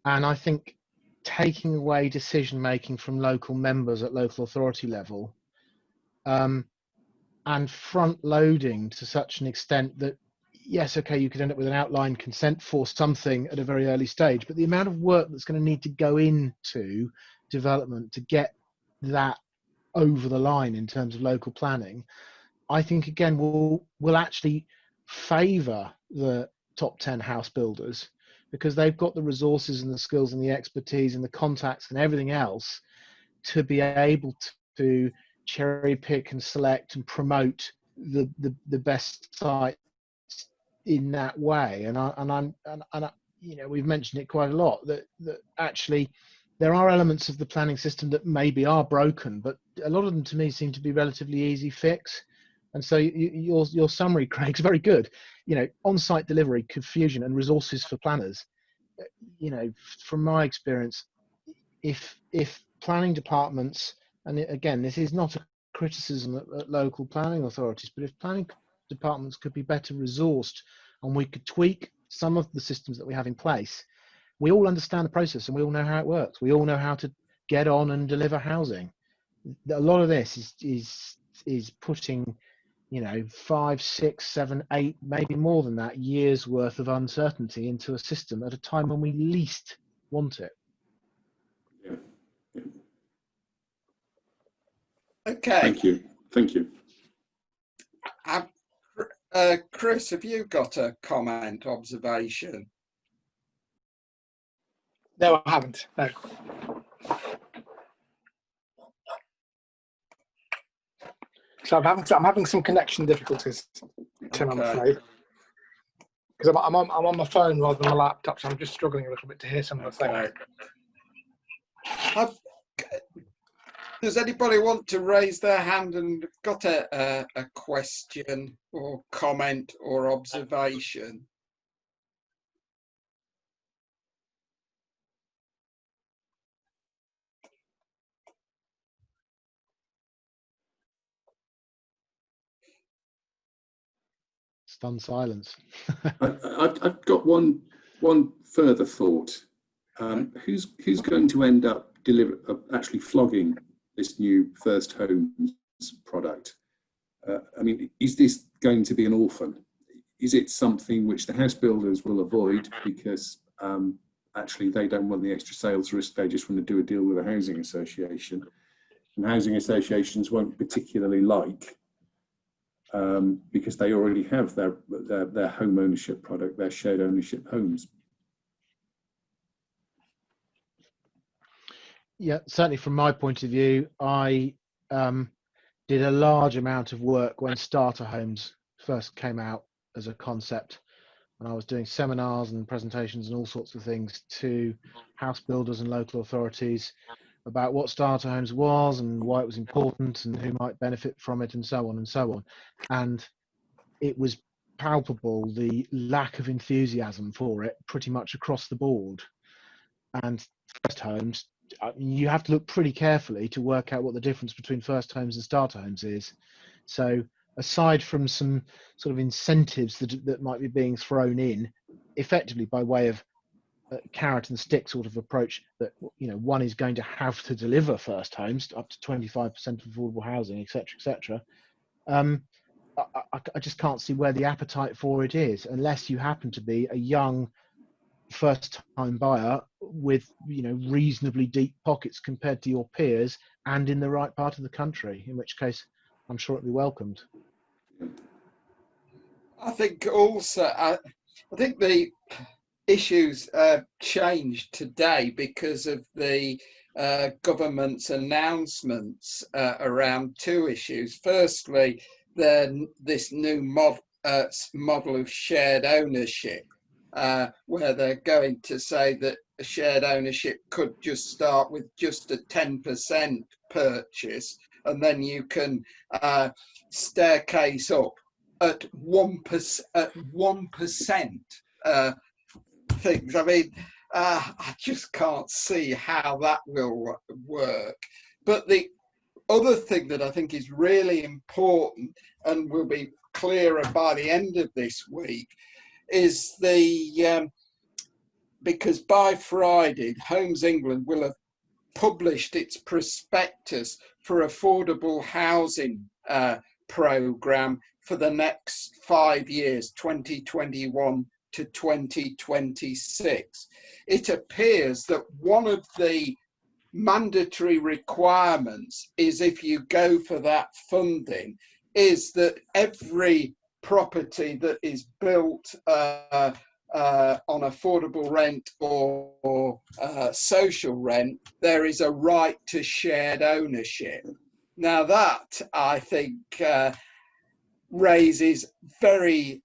And I think taking away decision making from local members at local authority level, and front loading to such an extent that, yes, okay, you could end up with an outline consent for something at a very early stage, but the amount of work that's going to need to go into development to get that over the line in terms of local planning, I think again will actually favour the top 10 house builders, because they've got the resources and the skills and the expertise and the contacts and everything else to be able to cherry pick and select and promote the best sites in that way. And I, you know, we've mentioned it quite a lot that actually there are elements of the planning system that maybe are broken, but a lot of them to me seem to be relatively easy fix. And so your summary, Craig's very good. You know, on-site delivery, confusion, and resources for planners. You know, from my experience, if planning departments, and again, this is not a criticism at local planning authorities, but if planning departments could be better resourced and we could tweak some of the systems that we have in place, we all understand the process and we all know how it works. We all know how to get on and deliver housing. A lot of this is putting, you know, 5, 6, 7, 8, maybe more than that years worth of uncertainty into a system at a time when we least want it. Yeah. Okay. Thank you. Chris, have you got a comment, observation? No, I haven't. No. So I'm having some connection difficulties, Tim, Okay. I'm afraid, because I'm on my phone rather than my laptop, so I'm just struggling a little bit to hear some of the things. Does anybody want to raise their hand and got a question or comment or observation? Stunned silence. I've got one further thought. Who's going to end up actually flogging this new First Homes product? I mean, is this going to be an orphan? Is it something which the house builders will avoid because actually they don't want the extra sales risk? They just want to do a deal with a housing association, and housing associations won't particularly like, because they already have their home ownership product, their shared ownership homes. Yeah, certainly from my point of view, I did a large amount of work when starter homes first came out as a concept, and I was doing seminars and presentations and all sorts of things to house builders and local authorities about what starter homes was and why it was important and who might benefit from it and so on and so on. And it was palpable, the lack of enthusiasm for it pretty much across the board. And First Homes, you have to look pretty carefully to work out what the difference between First Homes and starter homes is. So aside from some sort of incentives that might be being thrown in effectively by way of carrot and stick sort of approach, that, you know, one is going to have to deliver First Homes up to 25% of affordable housing, etc., I just can't see where the appetite for it is, unless you happen to be a young first-time buyer with, you know, reasonably deep pockets compared to your peers and in the right part of the country, in which case I'm sure it'll be welcomed. I think also I think the issues changed today because of the government's announcements around two issues. Firstly, this new model of shared ownership, where they're going to say that shared ownership could just start with just a 10% purchase, and then you can staircase up at 1%. At 1%. Things. I mean, I just can't see how that will work. But the other thing that I think is really important and will be clearer by the end of this week is because by Friday, Homes England will have published its prospectus for affordable housing programme for the next 5 years, 2021 to 2026. It appears that one of the mandatory requirements is, if you go for that funding, is that every property that is built on affordable rent or social rent, there is a right to shared ownership. Now that, I think, raises very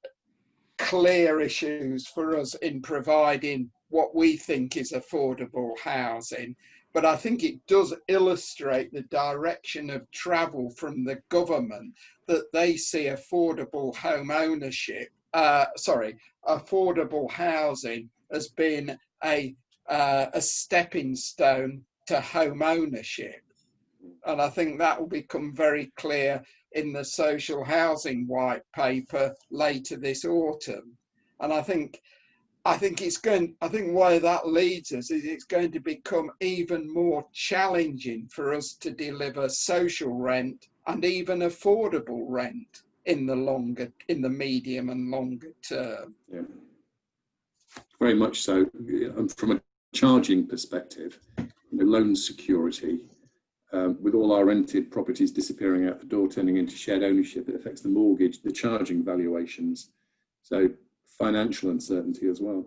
clear issues for us in providing what we think is affordable housing. But I think it does illustrate the direction of travel from the government, that they see affordable home ownership, affordable housing as being a stepping stone to home ownership. And I think that will become very clear in the social housing white paper later this autumn. And I think where that leads us is it's going to become even more challenging for us to deliver social rent and even affordable rent in the medium and longer term. Yeah, very much so. From a charging perspective, loan security, with all our rented properties disappearing out the door, turning into shared ownership, it affects the mortgage, the charging valuations. So financial uncertainty as well.